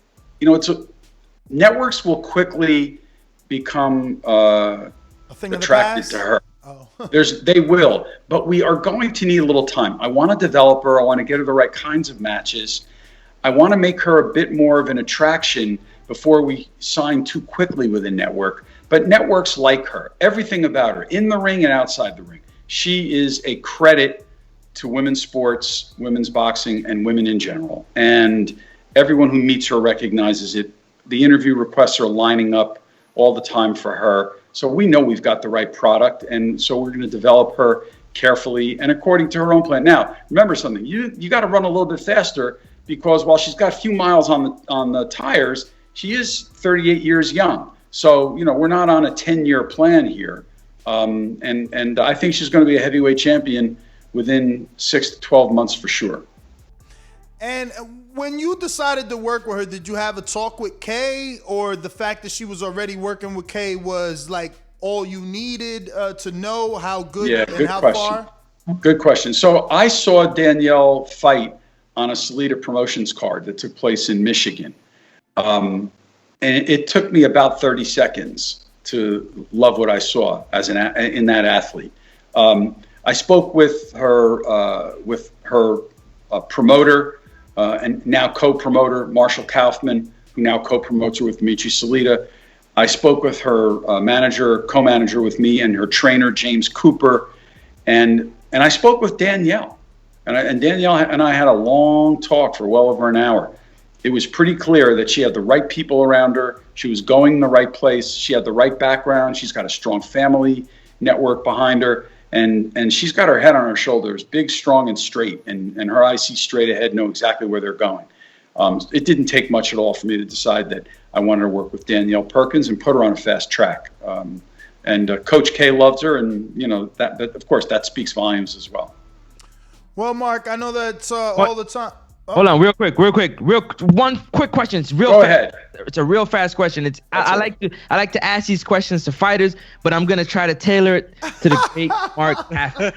[SPEAKER 3] networks will quickly become attracted to her.
[SPEAKER 1] Oh.
[SPEAKER 3] They will, but we are going to need a little time. I want to develop her. I want to get her the right kinds of matches. I want to make her a bit more of an attraction before we sign too quickly with a network. But networks like her, everything about her, in the ring and outside the ring. She is a credit to women's sports, women's boxing, and women in general. And everyone who meets her recognizes it. The interview requests are lining up all the time for her. So we know we've got the right product. And so we're going to develop her carefully and according to her own plan. Now, remember something, you got to run a little bit faster, because while she's got a few miles on the tires, she is 38 years young. So, we're not on a 10-year plan here. And I think she's going to be a heavyweight champion within 6 to 12 months for sure.
[SPEAKER 1] And when you decided to work with her, did you have a talk with Kay, or the fact that she was already working with Kay was like all you needed to know how good and how far?
[SPEAKER 3] Good question. So I saw Danielle fight on a Salida Promotions card that took place in Michigan. And it took me about 30 seconds to love what I saw in that athlete. I spoke with her promoter and now co-promoter, Marshall Kaufman, who now co-promotes her with Dimitri Salida. I spoke with her co-manager with me, and her trainer, James Cooper. And I spoke with Danielle. And Danielle and I had a long talk for well over an hour. It was pretty clear that she had the right people around her. She was going the right place. She had the right background. She's got a strong family network behind her. And she's got her head on her shoulders, big, strong, and straight. And her eyes see straight ahead, know exactly where they're going. It didn't take much at all for me to decide that I wanted to work with Danielle Perkins and put her on a fast track. Coach K loves her, and that of course that speaks volumes as well.
[SPEAKER 1] Well, Mark, I know that's all the time. Oh.
[SPEAKER 2] Hold on, real quick. One quick question. It's real.
[SPEAKER 3] Go
[SPEAKER 2] fast.
[SPEAKER 3] ahead.
[SPEAKER 2] It's a real fast question. I like to ask these questions to fighters, but I'm gonna try to tailor it to the great Mark Taffet.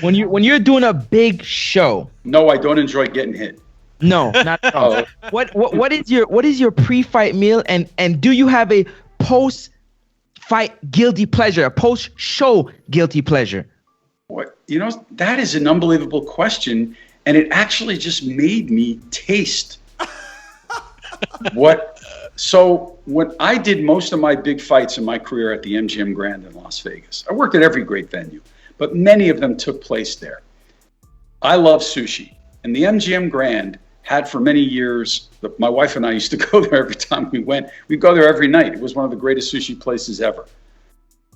[SPEAKER 2] When you're doing a big show.
[SPEAKER 3] No, I don't enjoy getting hit.
[SPEAKER 2] No, not at all. What is your pre-fight meal, and do you have a post-fight guilty pleasure, a post-show guilty pleasure?
[SPEAKER 3] What that is an unbelievable question. And it actually just made me taste So when I did most of my big fights in my career at the MGM Grand in Las Vegas, I worked at every great venue, but many of them took place there. I love sushi. And the MGM Grand had for many years, my wife and I used to go there every time we went. We'd go there every night. It was one of the greatest sushi places ever.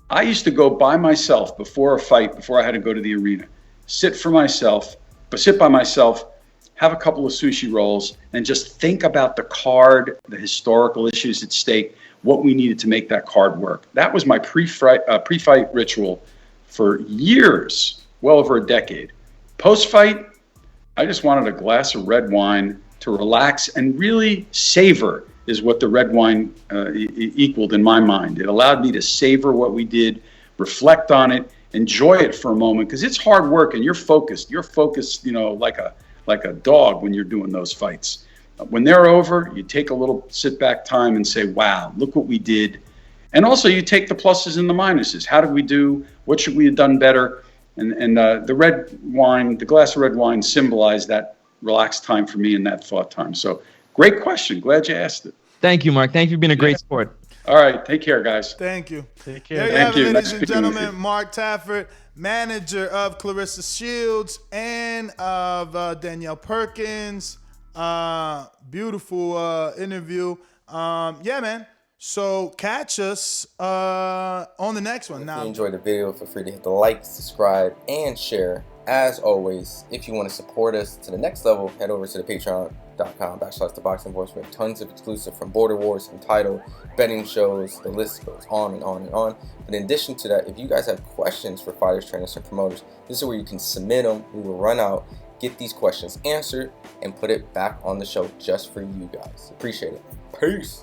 [SPEAKER 3] I used to go by myself before a fight, before I had to go to the arena, sit by myself, have a couple of sushi rolls, and just think about the card, the historical issues at stake, what we needed to make that card work. That was my pre-fight ritual for years, well over a decade. Post-fight, I just wanted a glass of red wine to relax and really savor, is what the red wine equaled in my mind. It allowed me to savor what we did, reflect on it, enjoy it for a moment, because it's hard work and you're focused. You're focused, like a dog when you're doing those fights. When they're over, you take a little sit back time and say, wow, look what we did. And also you take the pluses and the minuses. How did we do? What should we have done better? And the red wine, the glass of red wine symbolized that relaxed time for me and that thought time. So great question. Glad you asked it.
[SPEAKER 2] Thank you, Mark. Thank you for being a great sport.
[SPEAKER 3] All right. Take care, guys.
[SPEAKER 1] Thank you.
[SPEAKER 4] Take care.
[SPEAKER 1] There you have it, ladies
[SPEAKER 3] Nice
[SPEAKER 1] and
[SPEAKER 3] speaking with
[SPEAKER 1] gentlemen.
[SPEAKER 3] you.
[SPEAKER 1] Mark Taffet, manager of Claressa Shields and of Danielle Perkins. Beautiful interview. Yeah, man. So catch us on the next one.
[SPEAKER 6] If you enjoyed the video, feel free to hit the like, subscribe, and share. As always, if you want to support us to the next level, head over to the patreon.com/ThaBoxingVoice. We have tons of exclusive from Border Wars, from title, betting shows, the list goes on and on and on. But in addition to that, if you guys have questions for fighters, trainers, and promoters, this is where you can submit them. We will run out, get these questions answered, and put it back on the show just for you guys. Appreciate it. Peace.